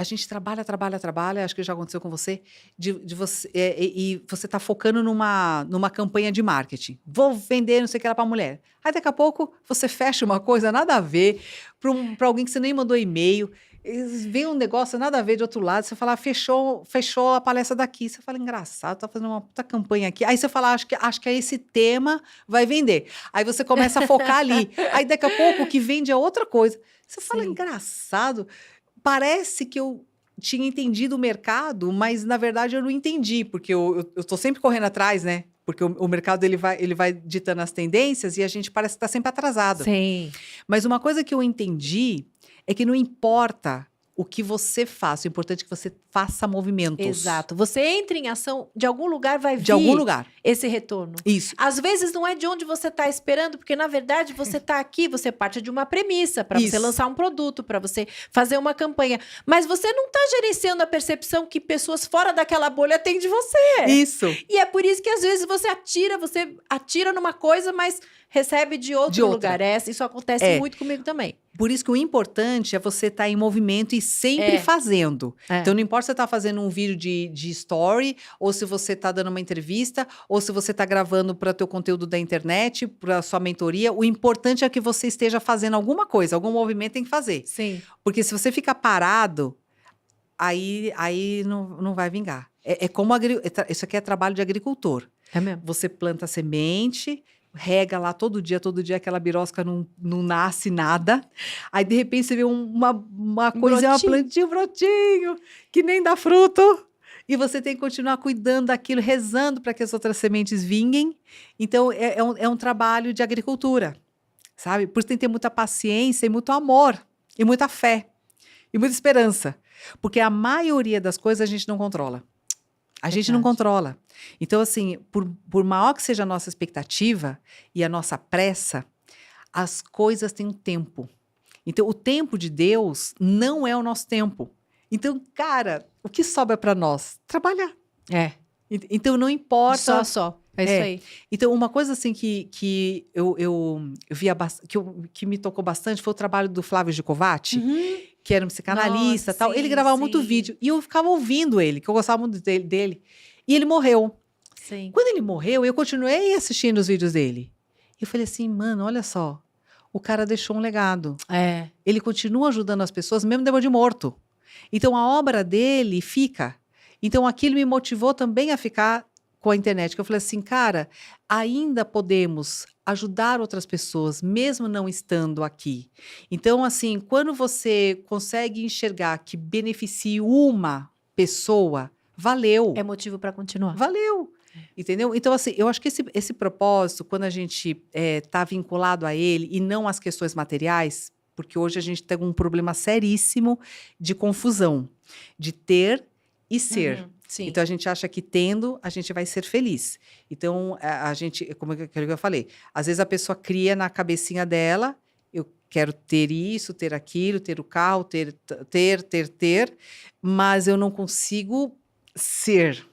gente trabalha, acho que já aconteceu com você, de você e você está focando numa campanha de marketing. Vou vender não sei o que lá para a mulher. Aí daqui a pouco você fecha uma coisa nada a ver para alguém que você nem mandou e-mail. Vem um negócio nada a ver de outro lado, você fala, fechou a palestra daqui. Você fala, engraçado, tá fazendo uma puta campanha aqui. Aí você fala, acho que esse tema vai vender. Aí você começa a focar ali. Aí daqui a pouco o que vende é outra coisa. Você fala, engraçado, parece que eu tinha entendido o mercado, mas na verdade eu não entendi, porque eu tô sempre correndo atrás, né? Porque o mercado ele vai ditando as tendências e a gente parece que está sempre atrasado. Sim. Mas uma coisa que eu entendi é que não importa o que você faça, o importante é que você faça movimentos. Exato. Você entra em ação, de algum lugar vai vir De algum lugar. esse retorno. Isso. Às vezes não é de onde você está esperando, porque na verdade você está aqui, você parte de uma premissa para você lançar um produto, para você fazer uma campanha. Mas você não está gerenciando a percepção que pessoas fora daquela bolha têm de você. Isso. E é por isso que às vezes você atira numa coisa, mas recebe de outro lugar. Isso acontece muito comigo também. Por isso que o importante é você estar em movimento e sempre fazendo. Então, não importa se você está fazendo um vídeo de story, ou se você está dando uma entrevista, ou se você está gravando para o teu conteúdo da internet, para a sua mentoria. O importante é que você esteja fazendo alguma coisa, algum movimento tem que fazer. Sim. Porque se você ficar parado, aí não vai vingar. É como isso aqui é trabalho de agricultor. É mesmo. Você planta semente, rega lá todo dia aquela birosca não nasce nada. Aí, de repente, você vê uma coisinha, uma plantinha, um brotinho, que nem dá fruto. E você tem que continuar cuidando daquilo, rezando para que as outras sementes vinguem. Então, é um trabalho de agricultura, sabe? Por isso tem que ter muita paciência e muito amor, e muita fé, e muita esperança. Porque a maioria das coisas a gente não controla. A gente não controla. Então, assim, por maior que seja a nossa expectativa e a nossa pressa, as coisas têm um tempo. Então, o tempo de Deus não é o nosso tempo. Então, cara, o que sobra para nós? Trabalhar. Então, não importa. Só. É isso aí. Então, uma coisa assim que eu via que me tocou bastante foi o trabalho do Flávio Gicovati, que era um psicanalista e tal. Ele gravava muito vídeo. E eu ficava ouvindo ele, que eu gostava muito dele. E ele morreu. Sim. Quando ele morreu, eu continuei assistindo os vídeos dele. E eu falei assim, mano, olha só. O cara deixou um legado. Ele continua ajudando as pessoas, mesmo depois de morto. Então, a obra dele fica. Então, aquilo me motivou também a ficar com a internet. Que eu falei assim, cara, ainda podemos ajudar outras pessoas, mesmo não estando aqui. Então, assim, quando você consegue enxergar que beneficie uma pessoa, valeu. É motivo para continuar. Valeu. Entendeu? Então, assim, eu acho que esse propósito, quando a gente está vinculado a ele e não às questões materiais, porque hoje a gente tem um problema seríssimo de confusão, de ter e ser. Sim. Então, a gente acha que tendo, a gente vai ser feliz. Então, a gente, como eu falei, às vezes a pessoa cria na cabecinha dela, eu quero ter isso, ter aquilo, ter o carro, ter, mas eu não consigo ser.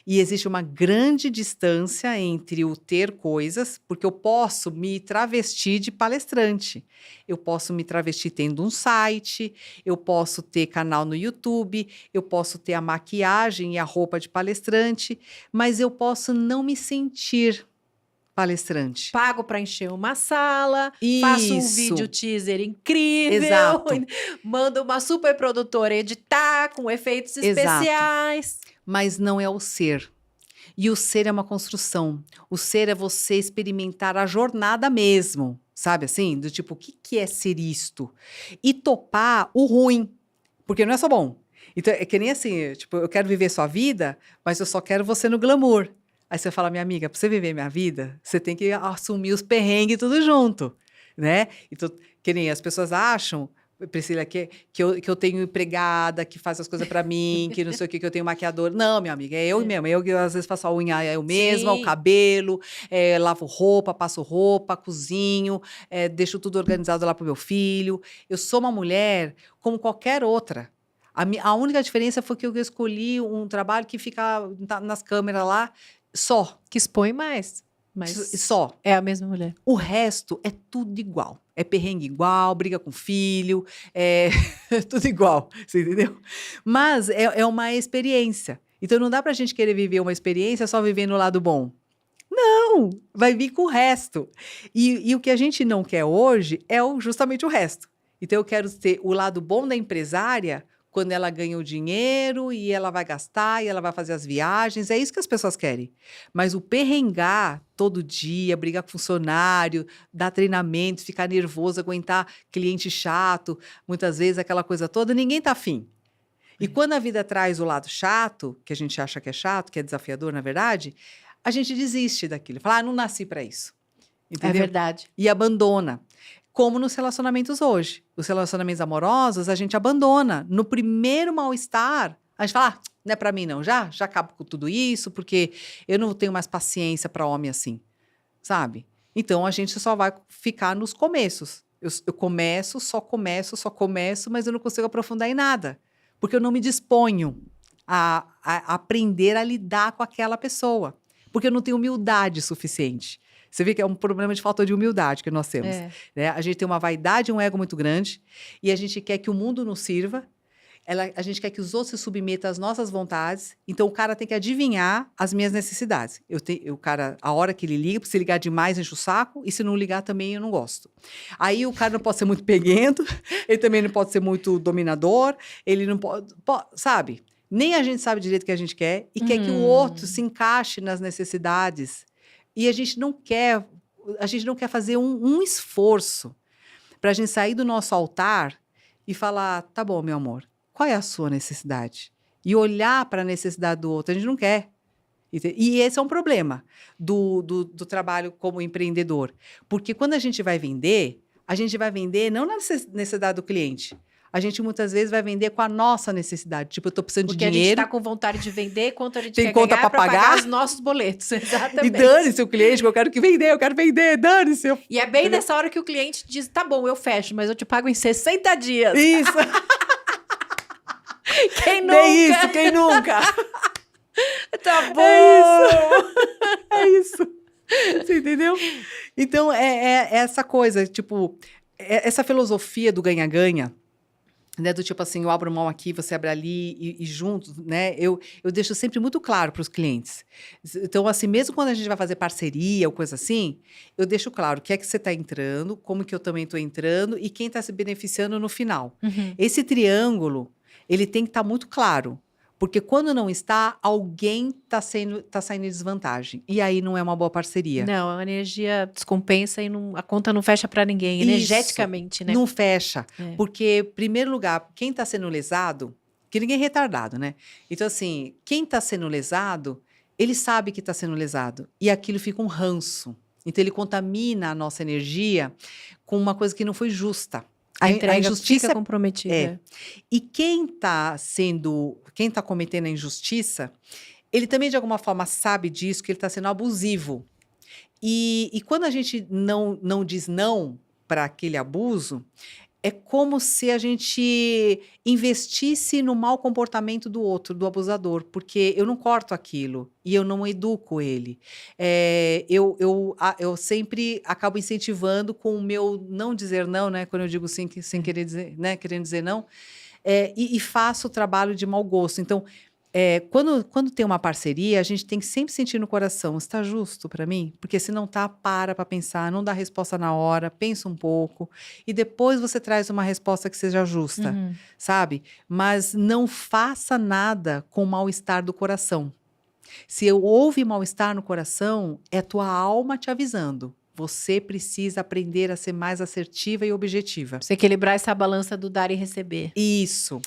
E existe uma grande distância entre o ter coisas, porque eu posso me travestir de palestrante, eu posso me travestir tendo um site, eu posso ter canal no YouTube, eu posso ter a maquiagem e a roupa de palestrante, mas eu posso não me sentir palestrante. Pago para encher uma sala, Isso. faço um vídeo teaser incrível, Exato. mando uma super produtora editar com efeitos especiais. Mas não é o ser. E o ser é uma construção. O ser é você experimentar a jornada mesmo, sabe assim? Do tipo, o que é ser isto? E topar o ruim, porque não é só bom. Então, é que nem assim, tipo, eu quero viver sua vida, mas eu só quero você no glamour. Aí você fala, minha amiga, pra você viver minha vida, você tem que assumir os perrengues tudo junto. né? Então, que nem as pessoas acham, Priscila, que eu tenho empregada, que faz as coisas pra mim, que não sei o que eu tenho maquiador. Não, minha amiga, é eu mesma. Eu que às vezes faço a unha eu mesma, Sim. o cabelo, lavo roupa, passo roupa, cozinho, deixo tudo organizado lá pro meu filho. Eu sou uma mulher como qualquer outra. A única diferença foi que eu escolhi um trabalho que fica nas câmeras lá, só. Que expõe mais. Mas Só. é a mesma mulher. O resto é tudo igual. É perrengue igual, briga com filho, é tudo igual, você entendeu? Mas é uma experiência. Então não dá pra gente querer viver uma experiência só vivendo o lado bom. Não, vai vir com o resto. E o que a gente não quer hoje é justamente o resto. Então eu quero ter o lado bom da empresária quando ela ganha o dinheiro e ela vai gastar e ela vai fazer as viagens. É isso que as pessoas querem. Mas o perrengar todo dia, brigar com funcionário, dar treinamento, ficar nervoso, aguentar cliente chato, muitas vezes aquela coisa toda, ninguém tá afim. E quando a vida traz o lado chato, que a gente acha que é chato, que é desafiador, na verdade, a gente desiste daquilo. Fala, não nasci para isso. Entendeu? É verdade. E abandona. Como nos relacionamentos hoje. Os relacionamentos amorosos, a gente abandona. No primeiro mal-estar, a gente fala, não é pra mim não, já acabo com tudo isso, porque eu não tenho mais paciência pra homem assim, sabe? Então, a gente só vai ficar nos começos. Eu começo, só começo, mas eu não consigo aprofundar em nada. Porque eu não me disponho a aprender a lidar com aquela pessoa. Porque eu não tenho humildade suficiente. Você vê que é um problema de falta de humildade que nós temos. Né? A gente tem uma vaidade, um ego muito grande, e a gente quer que o mundo nos sirva, a gente quer que os outros se submetam às nossas vontades, então o cara tem que adivinhar as minhas necessidades. O cara, a hora que ele liga, se ligar demais, enche o saco, e se não ligar também eu não gosto. Aí o cara não pode ser muito peguento, ele também não pode ser muito dominador, ele não pode sabe? Nem a gente sabe direito o que a gente quer, e quer que o outro se encaixe nas necessidades. E a gente não quer fazer um esforço para a gente sair do nosso altar e falar, tá bom, meu amor, qual é a sua necessidade? E olhar para a necessidade do outro, a gente não quer. E esse é um problema do trabalho como empreendedor. Porque quando a gente vai vender não na necessidade do cliente. A gente muitas vezes vai vender com a nossa necessidade. Tipo, eu tô precisando de dinheiro. Porque a gente tá com vontade de vender, quanto a gente tem quer conta ganhar para pagar os nossos boletos. Exatamente. E dane-se o cliente, eu quero vender, dane-se. E é bem nessa hora que o cliente diz, tá bom, eu fecho, mas eu te pago em 60 dias. Isso. Quem nunca? É isso, quem nunca? Tá bom. É isso. Você entendeu? Então, é essa coisa, tipo, essa filosofia do ganha-ganha, né, do tipo assim, eu abro mão aqui, você abre ali e juntos, né, eu deixo sempre muito claro para os clientes. Então, assim, mesmo quando a gente vai fazer parceria ou coisa assim, eu deixo claro o que é que você está entrando, como que eu também estou entrando e quem está se beneficiando no final. Esse triângulo, ele tem que estar muito claro, porque quando não está, alguém tá saindo em desvantagem. E aí não é uma boa parceria. Não, a energia descompensa e a conta não fecha para ninguém, energeticamente, né? Não fecha. Porque, em primeiro lugar, quem está sendo lesado, que ninguém é retardado, né? Então, assim, quem está sendo lesado, ele sabe que está sendo lesado. E aquilo fica um ranço. Então, ele contamina a nossa energia com uma coisa que não foi justa. A injustiça fica comprometida. E quem está cometendo a injustiça, ele também, de alguma forma, sabe disso, que ele está sendo abusivo. E quando a gente não diz não para aquele abuso, é como se a gente investisse no mau comportamento do outro, do abusador, porque eu não corto aquilo e eu não educo ele. Eu sempre acabo incentivando com o meu não dizer não, né? Quando eu digo sim, sem querer dizer, né? Querendo dizer não, e faço o trabalho de mau gosto. Então, quando tem uma parceria, a gente tem que sempre sentir no coração, está justo para mim? Porque se não tá, para pensar, não dá resposta na hora, pensa um pouco e depois você traz uma resposta que seja justa, sabe? Mas não faça nada com o mal-estar do coração. Se houve mal-estar no coração, é tua alma te avisando. Você precisa aprender a ser mais assertiva e objetiva. Você equilibrar essa balança do dar e receber. Isso.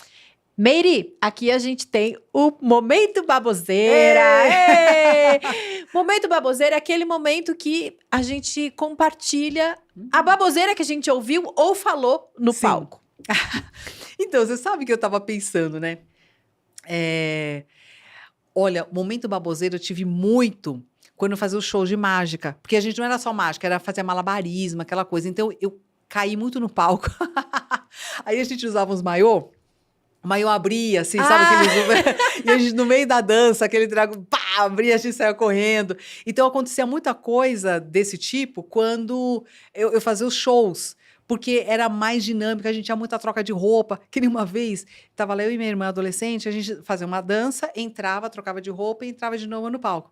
Meire, aqui a gente tem o Momento Baboseira. Momento baboseira é aquele momento que a gente compartilha a baboseira que a gente ouviu ou falou no Sim. palco. Então, você sabe que eu tava pensando, né? Olha, momento baboseiro eu tive muito quando eu fazia os shows de mágica. Porque a gente não era só mágica, era fazer malabarismo, aquela coisa. Então, eu caí muito no palco. Aí a gente usava uns maiô. O maiô abria, assim, sabe? E a gente, no meio da dança, aquele dragão, pá, abria, a gente saia correndo. Então, acontecia muita coisa desse tipo quando eu fazia os shows. Porque era mais dinâmica, a gente tinha muita troca de roupa. Que nem uma vez, tava lá eu e minha irmã adolescente, a gente fazia uma dança, entrava, trocava de roupa e entrava de novo no palco.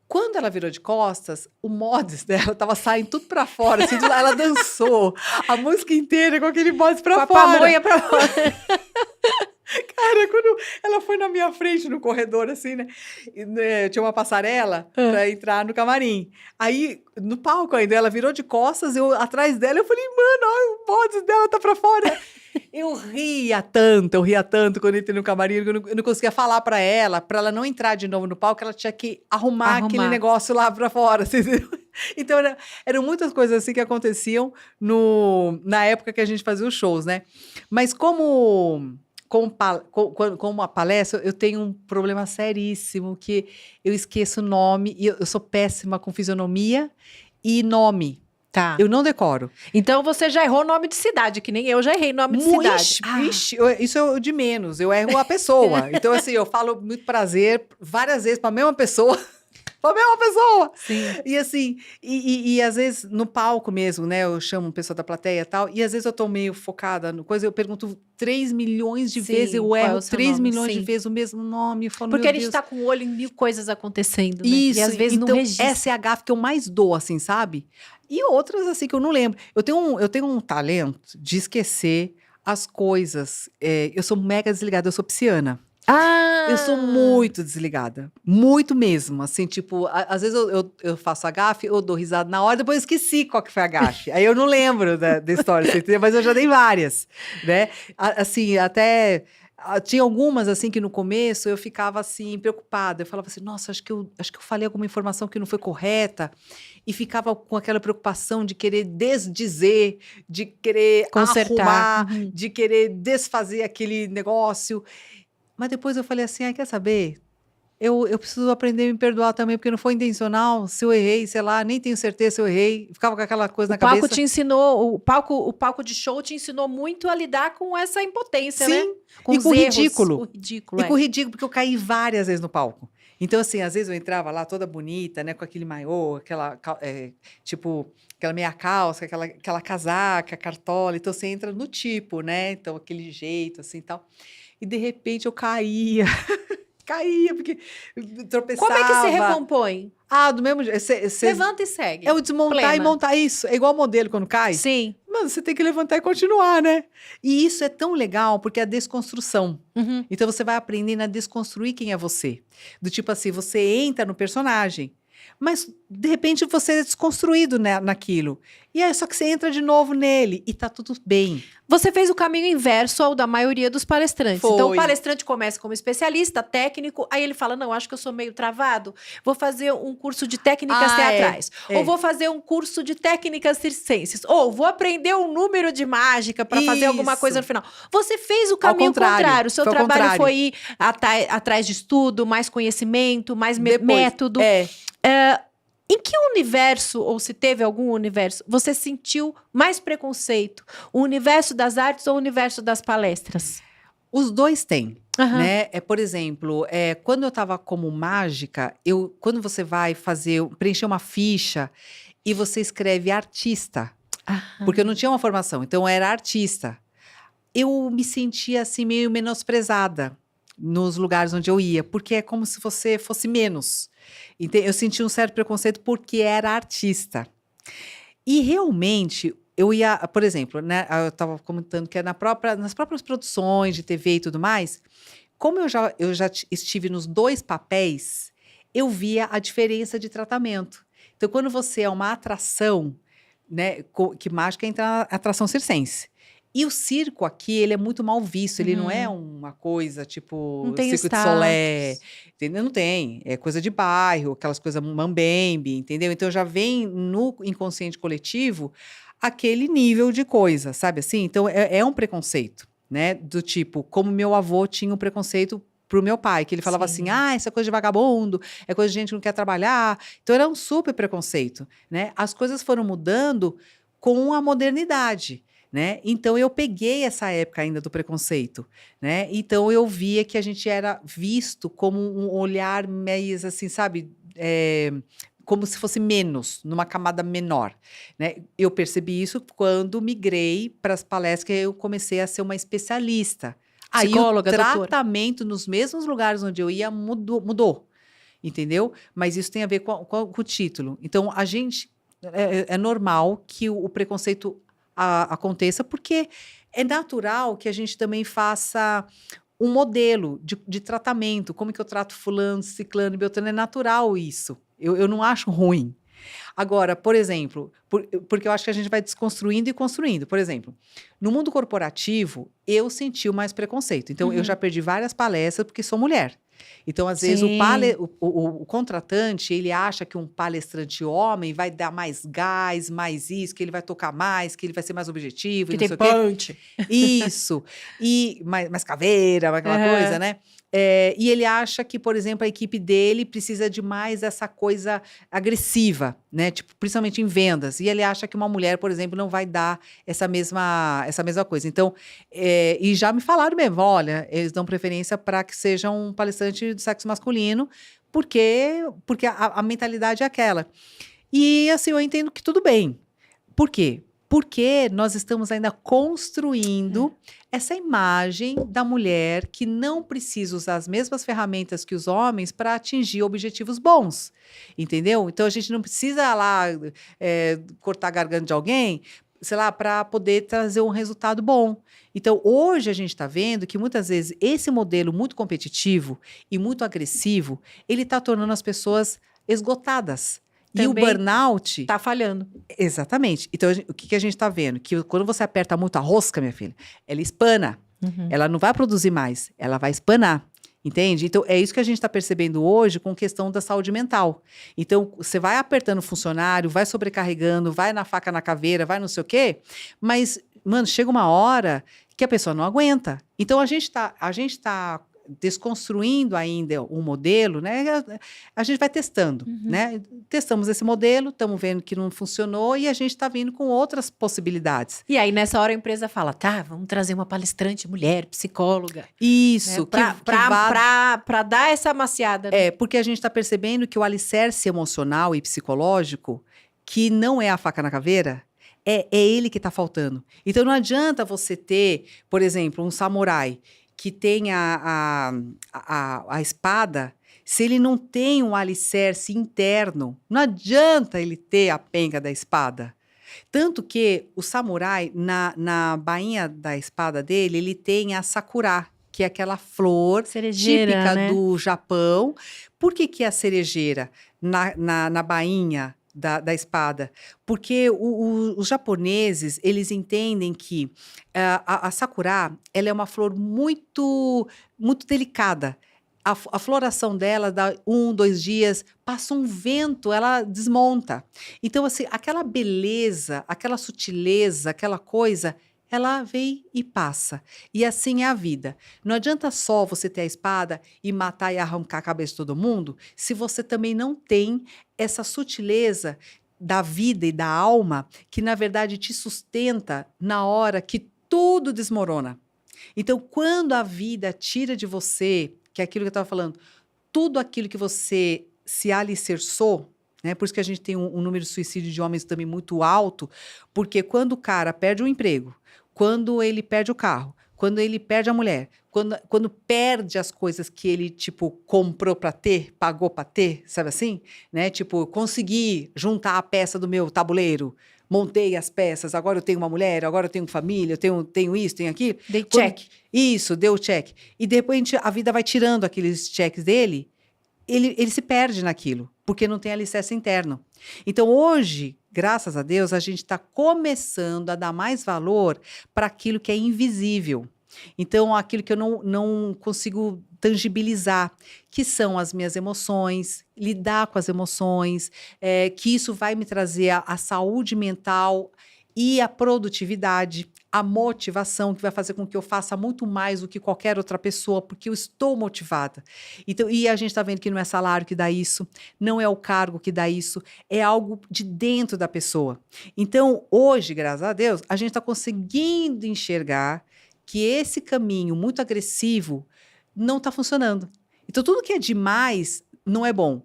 Quando ela virou de costas, o mods dela tava saindo tudo pra fora, assim, ela dançou a música inteira com aquele mods pra Com fora. a pamonha pra fora. Cara, quando ela foi na minha frente no corredor, assim, né? Tinha uma passarela pra entrar no camarim. Aí, no palco ainda, ela virou de costas, eu atrás dela, eu falei, mano, olha, o mods dela tá pra fora. Eu ria tanto quando eu entrei no camarim, eu não conseguia falar pra ela não entrar de novo no palco, ela tinha que arrumar aquele negócio lá pra fora, assim, entendeu? Então, eram muitas coisas assim que aconteciam na época que a gente fazia os shows, né? Mas como a palestra, eu tenho um problema seríssimo, que eu esqueço o nome, e eu sou péssima com fisionomia e nome. Tá. Eu não decoro. Então você já errou nome de cidade, que nem eu já errei nome de cidade. Isso é o de menos, eu erro a pessoa. Então, assim, eu falo muito prazer várias vezes para a mesma pessoa. Para a mesma pessoa! Sim. E assim, e às vezes no palco mesmo, né? Eu chamo uma pessoa da plateia e tal, e às vezes eu tô meio focada no coisa, eu pergunto 3 milhões de vezes, eu erro 3 milhões de vezes o mesmo nome. Eu falo, porque meu a gente Deus. tá com o olho em 1000 coisas acontecendo, né? Isso, E às vezes então, não registra. essa é a gafe que eu mais dou, assim, sabe? E outras, assim, que eu não lembro. Eu tenho um talento de esquecer as coisas. Eu sou mega desligada, eu sou pisciana. Eu sou muito desligada. Muito mesmo. Assim, tipo, às vezes eu faço a gafe, eu dou risada na hora, depois eu esqueci qual que foi a gafe. Aí eu não lembro da história, você entendeu? Mas eu já dei várias, né? Assim, até... Tinha algumas, assim, que no começo eu ficava, assim, preocupada. Eu falava assim, nossa, acho que eu falei alguma informação que não foi correta. E ficava com aquela preocupação de querer desdizer, de querer consertar, arrumar, de querer desfazer aquele negócio. Mas depois eu falei assim, quer saber? Eu preciso aprender a me perdoar também, porque não foi intencional. Se eu errei, sei lá, nem tenho certeza se eu errei. Ficava com aquela coisa na cabeça. O palco te ensinou, o palco de show te ensinou muito a lidar com essa impotência, né? Sim, Com e os com o erros, ridículo. o ridículo, E com o ridículo, porque eu caí várias vezes no palco. Então, assim, às vezes eu entrava lá toda bonita, né? Com aquele maiô, tipo, aquela meia calça, aquela casaca, cartola. Então, você entra no tipo, né? Então, aquele jeito, assim, tal. E, de repente, eu caía. Caía, porque tropeçava. Como é que se recompõe? Do mesmo jeito. Levanta e segue. É o desmontar e montar isso. É igual modelo quando cai. Sim. Mano, você tem que levantar e continuar, né? E isso é tão legal, porque é a desconstrução. Uhum. Então, você vai aprendendo a desconstruir quem é você. Do tipo assim, você entra no personagem, mas, de repente, você é desconstruído naquilo. E aí, só que você entra de novo nele e tá tudo bem. Você fez o caminho inverso ao da maioria dos palestrantes. Foi. Então, o palestrante começa como especialista, técnico, aí ele fala, não, acho que eu sou meio travado, vou fazer um curso de técnicas teatrais. Ou vou fazer um curso de técnicas circenses. Ou vou aprender um número de mágica para fazer alguma coisa no final. Você fez o caminho contrário. O seu trabalho foi ir atrás de estudo, mais conhecimento, mais método. Em que universo, ou se teve algum universo, você sentiu mais preconceito? O universo das artes ou o universo das palestras? Os dois têm, né? Por exemplo, quando eu estava como mágica, quando você vai preencher uma ficha e você escreve artista, porque eu não tinha uma formação, então eu era artista. Eu me sentia assim meio menosprezada nos lugares onde eu ia, porque é como se você fosse menos. Eu senti um certo preconceito porque era artista. E realmente, eu ia, por exemplo, né, eu estava comentando que é nas próprias produções de TV e tudo mais, como eu já estive nos dois papéis, eu via a diferença de tratamento. Então, quando você é uma atração, né, que mágica entra na atração circense. E o circo aqui, ele é muito mal visto. Ele não é Uhum. uma coisa Não tipo tem Circo de Solé, status. entendeu? Não tem. É coisa de bairro, aquelas coisas mambembe, entendeu? Então já vem no inconsciente coletivo aquele nível de coisa, sabe assim? Então é um preconceito, né? Do tipo, como meu avô tinha um preconceito pro meu pai, que ele falava assim: Sim. ah, isso é coisa de vagabundo, é coisa de gente que não quer trabalhar. Então era um super preconceito, né? As coisas foram mudando com a modernidade. Né? Então eu peguei essa época ainda do preconceito, né? Então eu via que a gente era visto como um olhar mais assim, sabe? Como se fosse menos, numa camada menor, né? Eu percebi isso quando migrei para as palestras, que eu comecei a ser uma especialista. Aí o Psicóloga, doutora. tratamento nos mesmos lugares onde eu ia mudou, entendeu? Mas isso tem a ver com o título. Então a gente é normal que o preconceito aconteça, porque é natural que a gente também faça um modelo de tratamento. Como que eu trato fulano, ciclano e beltrano? É natural isso. Eu não acho ruim. Agora, por exemplo, porque eu acho que a gente vai desconstruindo e construindo. Por exemplo, no mundo corporativo, eu senti o mais preconceito. Então, eu já Uhum. perdi várias palestras porque sou mulher. Então, às vezes, Sim. o contratante, ele acha que um palestrante homem vai dar mais gás, mais isso, que ele vai tocar mais, que ele vai ser mais objetivo e Que não tem sei o quê. punch. Isso. E mais caveira, aquela coisa, Aham. né? E ele acha que, por exemplo, a equipe dele precisa de mais essa coisa agressiva, né? Tipo, principalmente em vendas. E ele acha que uma mulher, por exemplo, não vai dar essa mesma coisa. Então, e já me falaram mesmo, olha, eles dão preferência para que seja um palestrante do sexo masculino, porque a mentalidade é aquela. E assim, eu entendo que tudo bem. Por quê? Porque nós estamos ainda construindo essa imagem da mulher que não precisa usar as mesmas ferramentas que os homens para atingir objetivos bons, entendeu? Então a gente não precisa lá cortar a garganta de alguém, sei lá, para poder trazer um resultado bom. Então hoje a gente está vendo que muitas vezes esse modelo muito competitivo e muito agressivo, ele está tornando as pessoas esgotadas. E o Também burnout. tá falhando. Exatamente. Então, o que a gente está vendo? Que quando você aperta muito a rosca, minha filha, ela espana. Uhum. Ela não vai produzir mais, ela vai espanar. Entende? Então, é isso que a gente está percebendo hoje com questão da saúde mental. Então, você vai apertando o funcionário, vai sobrecarregando, vai na faca na caveira, vai não sei o quê, mas, mano, chega uma hora que a pessoa não aguenta. Então, a gente tá desconstruindo ainda um modelo, né? A gente vai testando, né? Testamos esse modelo, estamos vendo que não funcionou e a gente está vindo com outras possibilidades. E aí, nessa hora, a empresa fala, tá, vamos trazer uma palestrante mulher, psicóloga. Isso, Né? Pra dar essa amaciada. Né? Porque a gente está percebendo que o alicerce emocional e psicológico, que não é a faca na caveira, é ele que está faltando. Então, não adianta você ter, por exemplo, um samurai que tem a espada, se ele não tem um alicerce interno, não adianta ele ter a penca da espada. Tanto que o samurai, na bainha da espada dele, ele tem a sakura, que é aquela flor Cerejeira, típica né? do Japão. Por que é a cerejeira na bainha da espada? Porque os japoneses, eles entendem que a sakura, ela é uma flor muito, muito delicada. A floração dela dá 1, 2 dias, passa um vento, ela desmonta. Então, assim, aquela beleza, aquela sutileza, aquela coisa, ela vem e passa. E assim é a vida. Não adianta só você ter a espada e matar e arrancar a cabeça de todo mundo, se você também não tem essa sutileza da vida e da alma, que na verdade te sustenta na hora que tudo desmorona. Então, quando a vida tira de você, que é aquilo que eu estava falando, tudo aquilo que você se alicerçou, né? Por isso que a gente tem um número de suicídio de homens também muito alto, porque quando o cara perde o emprego, quando ele perde o carro, quando ele perde a mulher, quando perde as coisas que ele, tipo, comprou para ter, pagou para ter, sabe assim? Né? Tipo, consegui juntar a peça do meu tabuleiro, montei as peças, agora eu tenho uma mulher, agora eu tenho família, eu tenho isso, tenho aquilo. Dei check. Isso, deu check. E depois a vida vai tirando aqueles checks dele, ele se perde naquilo. porque não tem alicerce interno. Então, hoje, graças a Deus, a gente está começando a dar mais valor para aquilo que é invisível. Então, aquilo que eu não consigo tangibilizar, que são as minhas emoções, lidar com as emoções, que isso vai me trazer a saúde mental e a produtividade, a motivação, que vai fazer com que eu faça muito mais do que qualquer outra pessoa, porque eu estou motivada. Então, e a gente está vendo que não é salário que dá isso, não é o cargo que dá isso, é algo de dentro da pessoa. Então, hoje, graças a Deus, a gente está conseguindo enxergar que esse caminho muito agressivo não está funcionando. Então, tudo que é demais não é bom.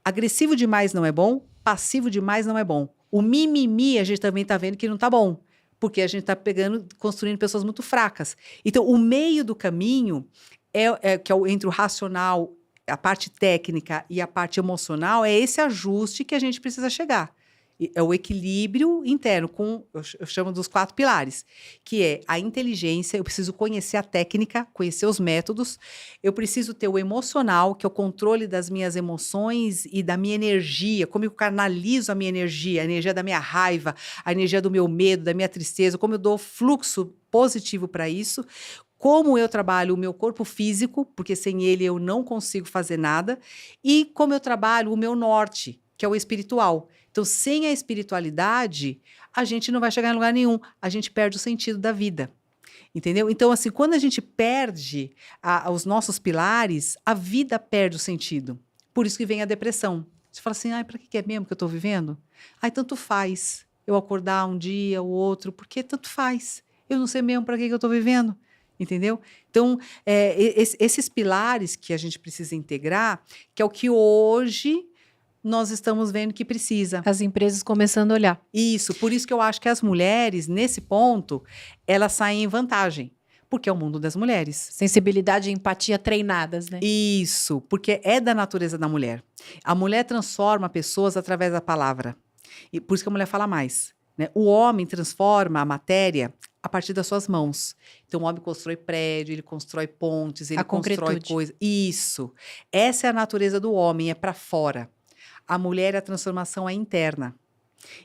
Agressivo demais não é bom, passivo demais não é bom. O mimimi, a gente também está vendo que não está bom, porque a gente está construindo pessoas muito fracas. Então, o meio do caminho, que é entre o racional, a parte técnica e a parte emocional, é esse ajuste que a gente precisa chegar. É o equilíbrio interno, eu chamo dos 4 pilares, que é a inteligência, eu preciso conhecer a técnica, conhecer os métodos, eu preciso ter o emocional, que é o controle das minhas emoções e da minha energia, como eu canalizo a energia da minha raiva, a energia do meu medo, da minha tristeza, como eu dou fluxo positivo para isso, como eu trabalho o meu corpo físico, porque sem ele eu não consigo fazer nada, e como eu trabalho o meu norte, que é o espiritual. Então, sem a espiritualidade, a gente não vai chegar em lugar nenhum. A gente perde o sentido da vida. Entendeu? Então, assim, quando a gente perde os nossos pilares, a vida perde o sentido. Por isso que vem a depressão. Você fala assim, para que é mesmo que eu estou vivendo? Tanto faz eu acordar um dia, o outro, porque tanto faz. Eu não sei mesmo para que eu estou vivendo. Entendeu? Então, esses pilares que a gente precisa integrar, que é o que hoje nós estamos vendo que precisa. As empresas começando a olhar. Isso, por isso que eu acho que as mulheres, nesse ponto, elas saem em vantagem, porque é o mundo das mulheres. Sensibilidade e empatia treinadas, né? Isso, porque é da natureza da mulher. A mulher transforma pessoas através da palavra, e por isso que a mulher fala mais, né? O homem transforma a matéria a partir das suas mãos. Então, o homem constrói prédio, ele constrói pontes, ele constrói coisas. Isso, essa é a natureza do homem, é para fora. A mulher, a transformação é interna.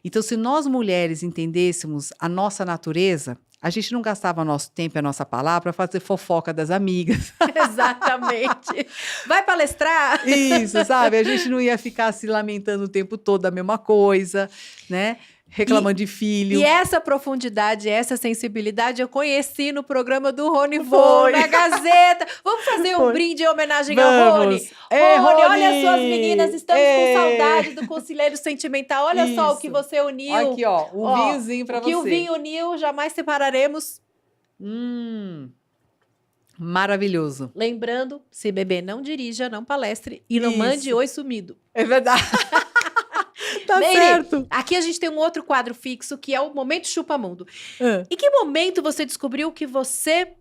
Então, se nós mulheres entendêssemos a nossa natureza, a gente não gastava nosso tempo e a nossa palavra para fazer fofoca das amigas. Exatamente. Vai palestrar? Isso, sabe? A gente não ia ficar se lamentando o tempo todo da mesma coisa, né? Reclamando de filho. E essa profundidade, essa sensibilidade eu conheci no programa do Rony Vô, na Gazeta. Vamos fazer um brinde em homenagem ao Rony? Rony, olha só as meninas, estamos com saudade do Conselheiro Sentimental. Olha só o que você uniu. Aqui, ó, vinhozinho para você. O que o vinho uniu, jamais separaremos. Maravilhoso. Lembrando, se beber, não dirija, não palestre e não mande oi sumido. É verdade. Tá Meire, certo. aqui a gente tem um outro quadro fixo, que é o Momento Chupa Mundo. Em que momento você descobriu que você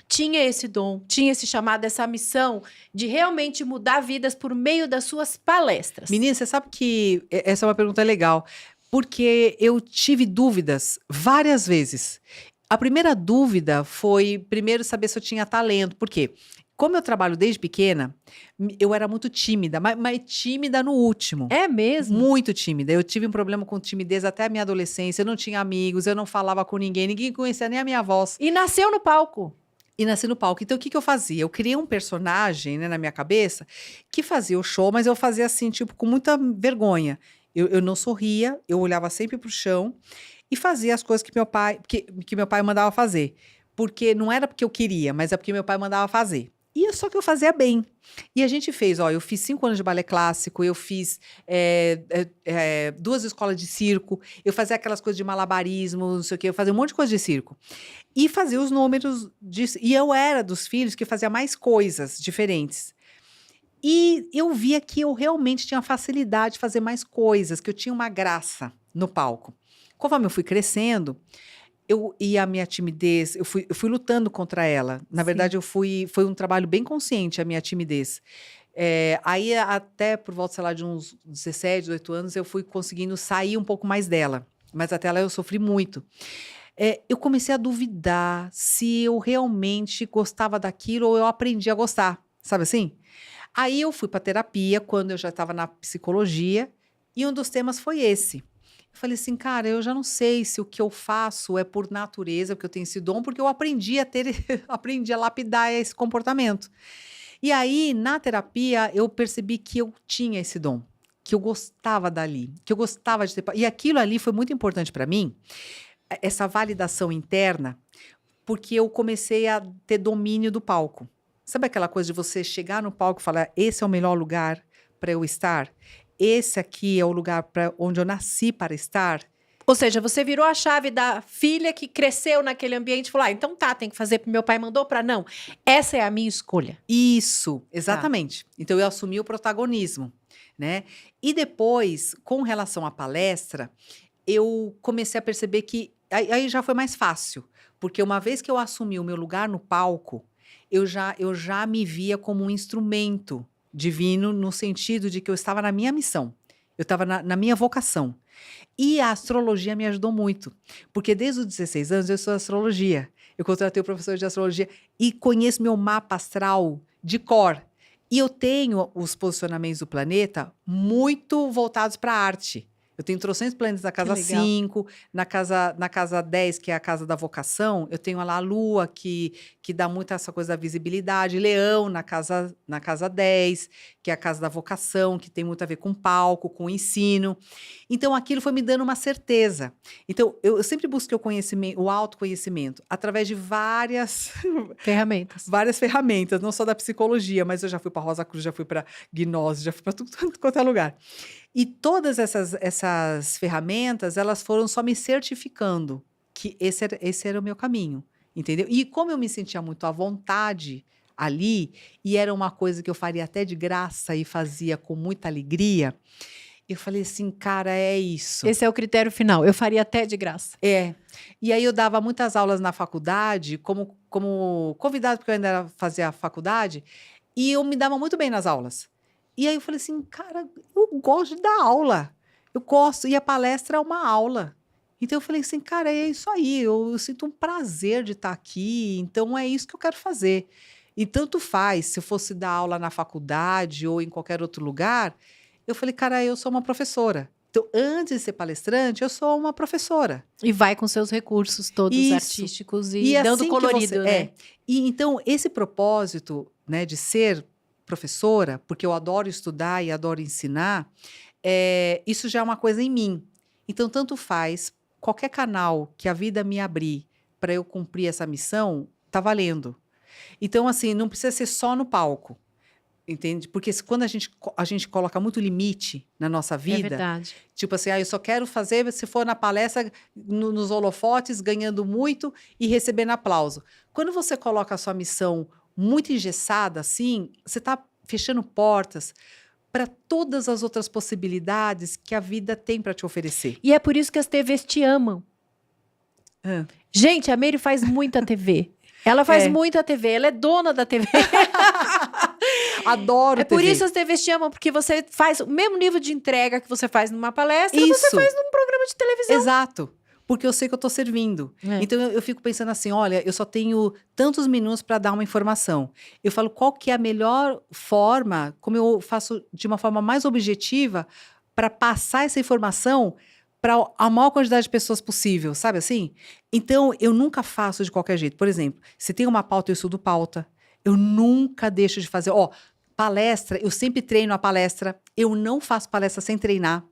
tinha esse dom, tinha esse chamado, essa missão de realmente mudar vidas por meio das suas palestras? Menina, você sabe que essa é uma pergunta legal, porque eu tive dúvidas várias vezes. A primeira dúvida foi, primeiro, saber se eu tinha talento. Por quê? Como eu trabalho desde pequena, eu era muito tímida, mas tímida no último. É mesmo? Muito tímida. Eu tive um problema com timidez até a minha adolescência. Eu não tinha amigos, eu não falava com ninguém conhecia nem a minha voz. E nasceu no palco. E nasci no palco. Então, o que eu fazia? Eu criei um personagem, né, na minha cabeça que fazia o show, mas eu fazia assim, tipo, com muita vergonha. Eu não sorria, eu olhava sempre pro chão e fazia as coisas que meu pai mandava fazer. Porque não era porque eu queria, mas é porque meu pai mandava fazer. E só que eu fazia bem. E a gente fez, eu fiz 5 anos de balé clássico, eu fiz 2 escolas de circo, eu fazia aquelas coisas de malabarismo, não sei o quê, eu fazia um monte de coisa de circo. E fazia os números disso. E eu era dos filhos que fazia mais coisas diferentes. E eu via que eu realmente tinha facilidade de fazer mais coisas, que eu tinha uma graça no palco. Conforme eu fui crescendo, e a minha timidez, eu fui lutando contra ela. Na verdade, foi um trabalho bem consciente, a minha timidez. Aí, até por volta, sei lá, de uns 17, 18 anos, eu fui conseguindo sair um pouco mais dela. Mas até lá eu sofri muito. Eu comecei a duvidar se eu realmente gostava daquilo ou eu aprendi a gostar. Sabe assim? Aí eu fui para terapia quando eu já estava na psicologia e um dos temas foi esse. Eu falei assim, cara, eu já não sei se o que eu faço é por natureza, porque eu tenho esse dom, porque eu aprendi a ter, aprendi a lapidar esse comportamento. E aí, na terapia, eu percebi que eu tinha esse dom, que eu gostava dali, que eu gostava de ter. E aquilo ali foi muito importante para mim, essa validação interna, porque eu comecei a ter domínio do palco. Sabe aquela coisa de você chegar no palco e falar: esse é o melhor lugar para eu estar? Esse aqui é o lugar onde eu nasci para estar? Ou seja, você virou a chave da filha que cresceu naquele ambiente e falou: ah, então tá, tem que fazer porque meu pai mandou para não. Essa é a minha escolha. Isso, exatamente. Então eu assumi o protagonismo, né? E depois, com relação à palestra, eu comecei a perceber que aí já foi mais fácil, porque uma vez que eu assumi o meu lugar no palco, eu já me via como um instrumento divino no sentido de que eu estava na minha missão, eu estava na minha vocação. E a astrologia me ajudou muito, porque desde os 16 anos eu sou astrologia. Eu contratei o professor de astrologia e conheço meu mapa astral de cor. E eu tenho os posicionamentos do planeta muito voltados para a arte. Eu tenho trocentos planetas na casa legal. 5, na casa 10, que é a casa da vocação, eu tenho lá a Lua, que dá muito essa coisa da visibilidade, Leão na casa 10, que é a casa da vocação, que tem muito a ver com palco, com ensino. Então, aquilo foi me dando uma certeza. Então, eu sempre busquei o autoconhecimento através de várias ferramentas, não só da psicologia, mas eu já fui para Rosa Cruz, já fui para Gnose, já fui para tudo quanto é lugar. E todas essas ferramentas, elas foram só me certificando que esse era o meu caminho, entendeu? E como eu me sentia muito à vontade ali, e era uma coisa que eu faria até de graça e fazia com muita alegria, eu falei assim, cara, é isso. Esse é o critério final. Eu faria até de graça. É. E aí eu dava muitas aulas na faculdade, como convidado, porque eu ainda fazia a faculdade, e eu me dava muito bem nas aulas. E aí eu falei assim, cara, eu gosto de dar aula. Eu gosto, e a palestra é uma aula. Então eu falei assim, cara, é isso aí, eu sinto um prazer de estar aqui, então é isso que eu quero fazer. E tanto faz, se eu fosse dar aula na faculdade ou em qualquer outro lugar, eu falei, cara, eu sou uma professora. Então, antes de ser palestrante, eu sou uma professora. E vai com seus recursos todos Isso. artísticos e dando assim que colorido, né? E então, esse propósito, né, de ser professora, porque eu adoro estudar e adoro ensinar, isso já é uma coisa em mim. Então, tanto faz, qualquer canal que a vida me abrir para eu cumprir essa missão, tá valendo. Então, assim, não precisa ser só no palco. Entende? Porque quando a gente coloca muito limite na nossa É vida, verdade. tipo assim, eu só quero fazer se for na palestra, nos holofotes, ganhando muito e recebendo aplauso. Quando você coloca a sua missão muito engessada, assim, você está fechando portas para todas as outras possibilidades que a vida tem para te oferecer. E é por isso que as TVs te amam. Ah. Gente, a Mary faz muita TV. Ela faz É. muita TV, ela é dona da TV. Adoro É por TV. isso as TVs te amam, porque você faz o mesmo nível de entrega que você faz numa palestra, você Isso. faz num programa de televisão. Exato. Porque eu sei que eu estou servindo. É. Então, eu fico pensando assim, olha, eu só tenho tantos minutos para dar uma informação. Eu falo, qual que é a melhor forma, como eu faço de uma forma mais objetiva, para passar essa informação para a maior quantidade de pessoas possível, sabe assim? Então, eu nunca faço de qualquer jeito. Por exemplo, se tem uma pauta, eu estudo pauta. Eu nunca deixo de fazer. Palestra, eu sempre treino a palestra. Eu não faço palestra sem treinar.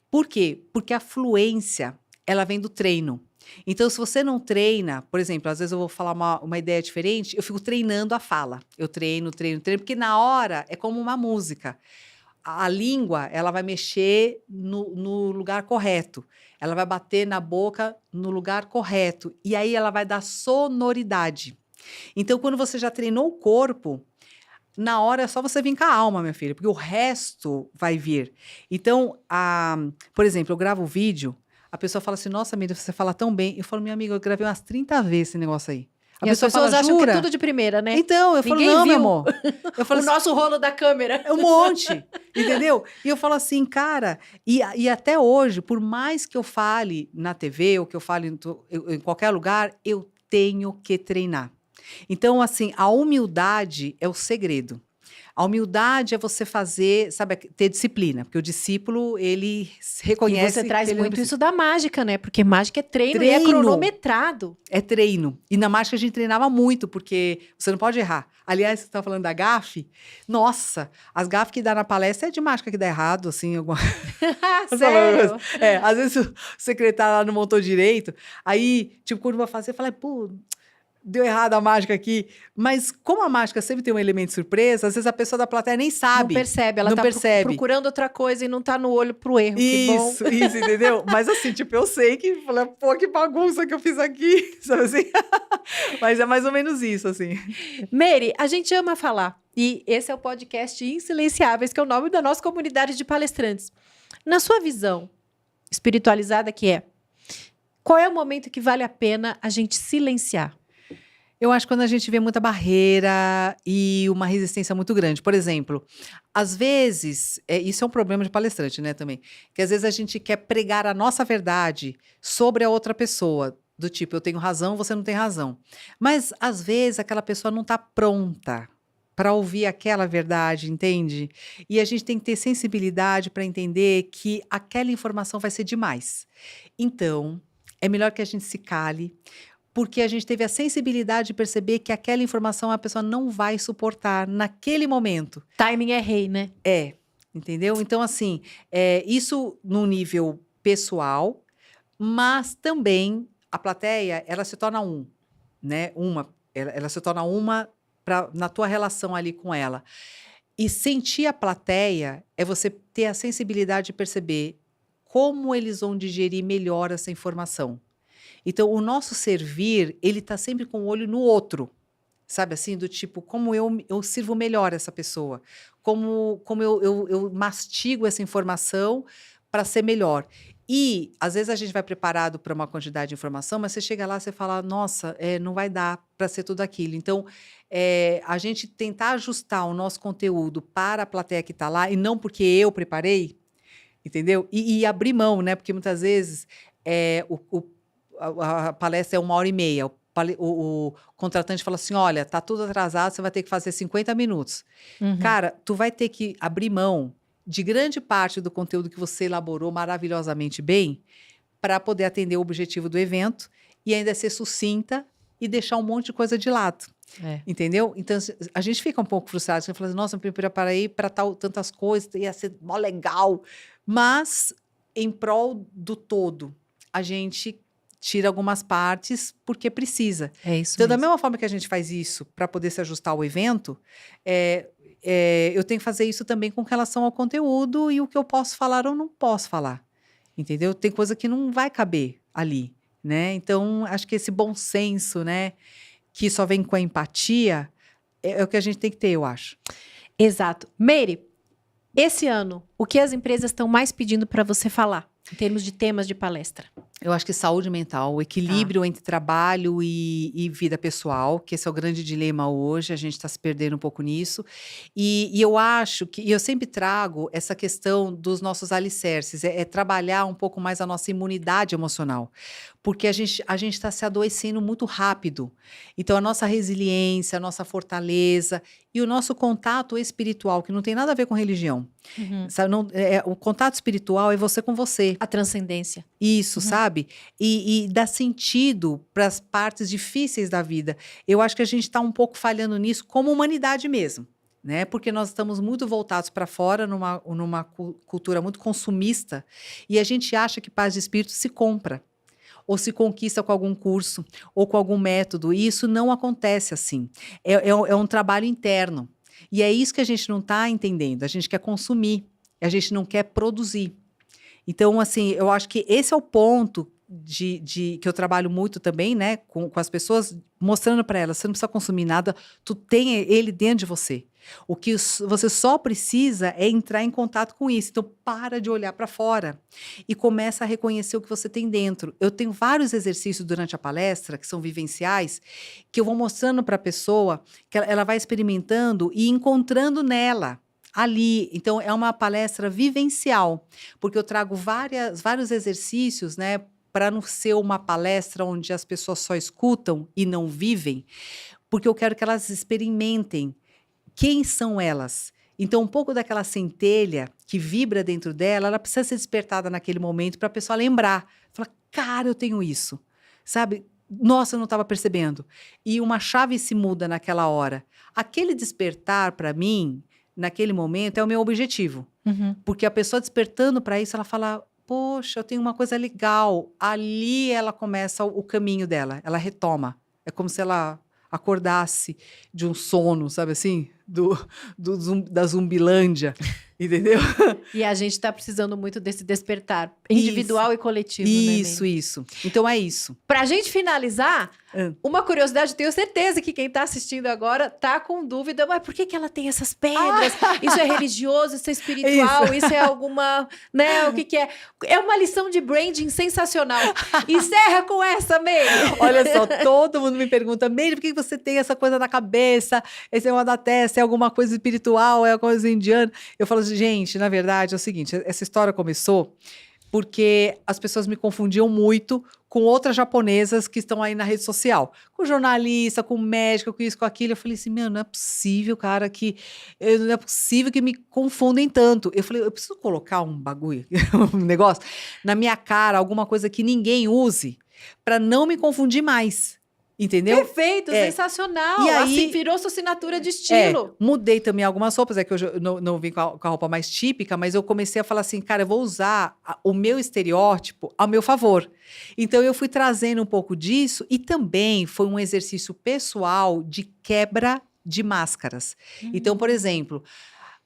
Por quê? Porque a fluência, ela vem do treino. Então, se você não treina, por exemplo, às vezes eu vou falar uma ideia diferente, eu fico treinando a fala. Eu treino, porque na hora é como uma música. A língua, ela vai mexer no lugar correto. Ela vai bater na boca no lugar correto. E aí ela vai dar sonoridade. Então, quando você já treinou o corpo, na hora é só você vir com a alma, minha filha, porque o resto vai vir. Então, por exemplo, eu gravo vídeo, a pessoa fala assim, nossa, Miriam, você fala tão bem. Eu falo, minha amiga, eu gravei umas 30 vezes esse negócio aí. E as pessoas acham que é tudo de primeira, né? Então, eu falo, Ninguém não, viu meu amor. Eu falo o nosso rolo da câmera. É um monte, entendeu? E eu falo assim, cara, e até hoje, por mais que eu fale na TV, ou que eu fale em qualquer lugar, eu tenho que treinar. Então, assim, a humildade é o segredo. A humildade é você fazer, sabe, ter disciplina, porque o discípulo, ele E reconhece você traz que ele não muito precisa. isso da mágica, né? Porque mágica é treino e é Treino. cronometrado. É treino. E na mágica a gente treinava muito, porque você não pode errar. Aliás, você estava falando da gafe. Nossa, as gafes que dá na palestra é de mágica que dá errado, assim. Sério? Às vezes o secretário lá não montou direito. Aí, tipo, quando vai fazer, fala, pô, deu errado a mágica aqui. Mas como a mágica sempre tem um elemento de surpresa, às vezes a pessoa da plateia nem sabe. Não percebe, ela Não tá percebe. procurando outra coisa e não tá no olho pro erro, que bom. Isso, entendeu? Mas assim, tipo, eu sei que, falei, pô, que bagunça que eu fiz aqui, sabe assim? Mas é mais ou menos isso, assim. Mary, a gente ama falar. E esse é o podcast Insilenciáveis, que é o nome da nossa comunidade de palestrantes. Na sua visão espiritualizada que é, qual é o momento que vale a pena a gente silenciar? Eu acho que quando a gente vê muita barreira e uma resistência muito grande. Por exemplo, às vezes, isso é um problema de palestrante, né, também. Que às vezes a gente quer pregar a nossa verdade sobre a outra pessoa. Do tipo, eu tenho razão, você não tem razão. Mas, às vezes, aquela pessoa não está pronta para ouvir aquela verdade, entende? E a gente tem que ter sensibilidade para entender que aquela informação vai ser demais. Então, é melhor que a gente se cale, porque a gente teve a sensibilidade de perceber que aquela informação a pessoa não vai suportar naquele momento. Timing é rei, né? Entendeu? Então, assim, isso no nível pessoal, mas também a plateia, ela se torna né? Ela se torna uma na tua relação ali com ela. E sentir a plateia é você ter a sensibilidade de perceber como eles vão digerir melhor essa informação. Então, o nosso servir, ele está sempre com o olho no outro, sabe assim? Do tipo, como eu sirvo melhor essa pessoa, como eu mastigo essa informação para ser melhor. E, às vezes, a gente vai preparado para uma quantidade de informação, mas você chega lá e você fala, nossa, não vai dar para ser tudo aquilo. Então, a gente tentar ajustar o nosso conteúdo para a plateia que está lá, e não porque eu preparei, entendeu? E abrir mão, né? Porque, muitas vezes, a palestra é 1h30. O contratante fala assim, olha, tá tudo atrasado, você vai ter que fazer 50 minutos. Uhum. Cara, tu vai ter que abrir mão de grande parte do conteúdo que você elaborou maravilhosamente bem para poder atender o objetivo do evento e ainda ser sucinta e deixar um monte de coisa de lado. Entendeu? Então, a gente fica um pouco frustrado. Você fala assim, nossa, eu me preparei para tantas coisas, ia ser mó legal. Mas, em prol do todo, a gente tira algumas partes porque precisa. É isso Então, da mesmo. mesma forma que a gente faz isso para poder se ajustar ao evento, eu tenho que fazer isso também com relação ao conteúdo e o que eu posso falar ou não posso falar. Entendeu? Tem coisa que não vai caber ali, né? Então, acho que esse bom senso, né, que só vem com a empatia, é o que a gente tem que ter, eu acho. Exato. Mary, esse ano, o que as empresas estão mais pedindo para você falar, em termos de temas de palestra? Eu acho que saúde mental, o equilíbrio entre trabalho e vida pessoal, que esse é o grande dilema hoje, a gente está se perdendo um pouco nisso. E eu acho que, e eu sempre trago essa questão dos nossos alicerces, trabalhar um pouco mais a nossa imunidade emocional, porque a gente está se adoecendo muito rápido. Então, a nossa resiliência, a nossa fortaleza e o nosso contato espiritual, que não tem nada a ver com religião. Sabe, o contato espiritual é você com você. A transcendência. Isso, sabe? E dá sentido para as partes difíceis da vida. Eu acho que a gente está um pouco falhando nisso como humanidade mesmo, né? Porque nós estamos muito voltados para fora, numa cultura muito consumista, e a gente acha que paz de espírito se compra, ou se conquista com algum curso, ou com algum método, e isso não acontece assim. É um trabalho interno. E é isso que a gente não está entendendo. A gente quer consumir, a gente não quer produzir. Então, assim, eu acho que esse é o ponto que eu trabalho muito também, né, com as pessoas, mostrando para elas, você não precisa consumir nada, tu tem ele dentro de você. O que você só precisa é entrar em contato com isso. Então, para de olhar para fora e começa a reconhecer o que você tem dentro. Eu tenho vários exercícios durante a palestra, que são vivenciais, que eu vou mostrando para a pessoa, que ela vai experimentando e encontrando nela. Ali, então é uma palestra vivencial, porque eu trago vários exercícios, né, para não ser uma palestra onde as pessoas só escutam e não vivem, porque eu quero que elas experimentem quem são elas? Então, um pouco daquela centelha que vibra dentro dela, ela precisa ser despertada naquele momento para a pessoa lembrar. Falar, cara, eu tenho isso, sabe? Nossa, eu não estava percebendo. E uma chave se muda naquela hora. Aquele despertar, para mim, naquele momento, é o meu objetivo. Porque a pessoa despertando para isso, ela fala, poxa, eu tenho uma coisa legal. Ali ela começa o caminho dela, ela retoma. É como se ela acordasse de um sono, sabe assim? Da Zumbilândia, entendeu? E a gente tá precisando muito desse despertar individual e coletivo, né, Meire? Isso. Então é isso. Pra gente finalizar, uma curiosidade, tenho certeza que quem tá assistindo agora tá com dúvida, mas por que que ela tem essas pedras? Isso é religioso, isso é espiritual, isso é alguma, né, o que que é? É uma lição de branding sensacional. Encerra com essa, Meire. Olha só, todo mundo me pergunta, Meire, por que você tem essa coisa na cabeça? Esse é uma da testa, é alguma coisa espiritual, é alguma coisa indiana? Eu falo assim, gente, na verdade é o seguinte, essa história começou porque as pessoas me confundiam muito com outras japonesas que estão aí na rede social. Com jornalista, com médico, com isso, com aquilo. Eu falei assim, meu, não é possível, cara, não é possível que me confundem tanto. Eu falei, eu preciso colocar um bagulho, um negócio na minha cara, alguma coisa que ninguém use, para não me confundir mais. Entendeu? Perfeito, sensacional. E aí, assim, virou sua assinatura de estilo. Mudei também algumas roupas, que eu não vim com a roupa mais típica, mas eu comecei a falar assim, cara, eu vou usar o meu estereótipo ao meu favor. Então eu fui trazendo um pouco disso e também foi um exercício pessoal de quebra de máscaras. Então, por exemplo,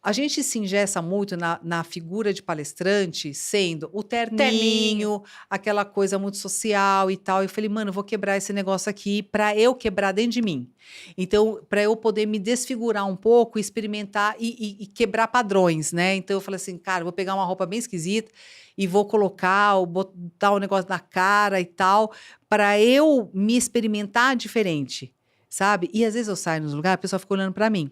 a gente se engessa muito na figura de palestrante, sendo o terninho, aquela coisa muito social e tal. Eu falei, mano, eu vou quebrar esse negócio aqui para eu quebrar dentro de mim. Então, para eu poder me desfigurar um pouco, experimentar e quebrar padrões, né? Então, eu falei assim, cara, vou pegar uma roupa bem esquisita e vou botar um negócio na cara e tal, para eu me experimentar diferente, sabe? E às vezes eu saio nos lugares, a pessoa fica olhando para mim.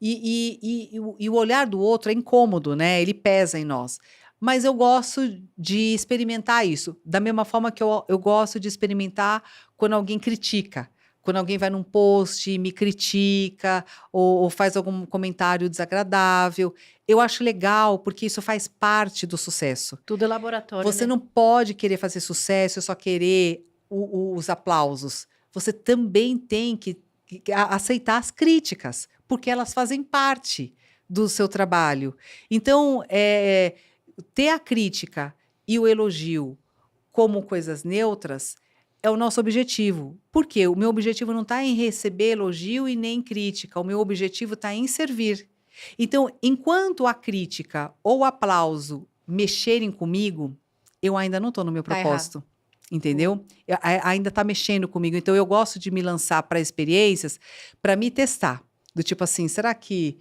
E o olhar do outro é incômodo, né? Ele pesa em nós. Mas eu gosto de experimentar isso. Da mesma forma que eu gosto de experimentar quando alguém critica. Quando alguém vai num post e me critica ou faz algum comentário desagradável. Eu acho legal, porque isso faz parte do sucesso. Tudo é laboratório, Você né? não pode querer fazer sucesso e só querer os aplausos. Você também tem que aceitar as críticas, porque elas fazem parte do seu trabalho. Então, ter a crítica e o elogio como coisas neutras é o nosso objetivo. Por quê? O meu objetivo não está em receber elogio e nem crítica. O meu objetivo está em servir. Então, enquanto a crítica ou o aplauso mexerem comigo, eu ainda não estou no meu propósito. Entendeu? Ainda está mexendo comigo. Então, eu gosto de me lançar para experiências para me testar. Do tipo assim, será que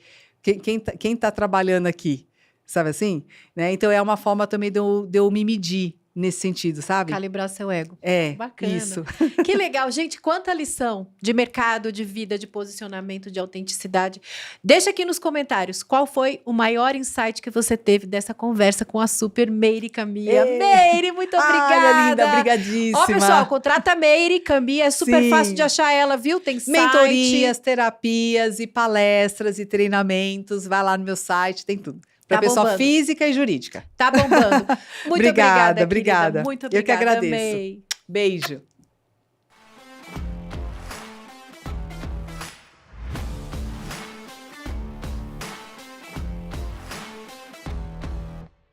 quem tá trabalhando aqui? Sabe assim? Né? Então, é uma forma também de eu me medir nesse sentido, sabe? Calibrar seu ego. Bacana. Isso. Que legal, gente. Quanta lição de mercado, de vida, de posicionamento, de autenticidade. Deixa aqui nos comentários qual foi o maior insight que você teve dessa conversa com a super Meire Camilla. Meire, muito obrigada. Ai, linda, brigadíssima. Ó, pessoal, contrata a Meire Camilla, é super fácil de achar ela, viu? Tem site. Mentorias, terapias e palestras e treinamentos. Vai lá no meu site, tem tudo. Para pessoa bombando. Física e jurídica. Tá bombando. Muito obrigada. Obrigada. Muito obrigada. Eu que agradeço. Amei. Beijo.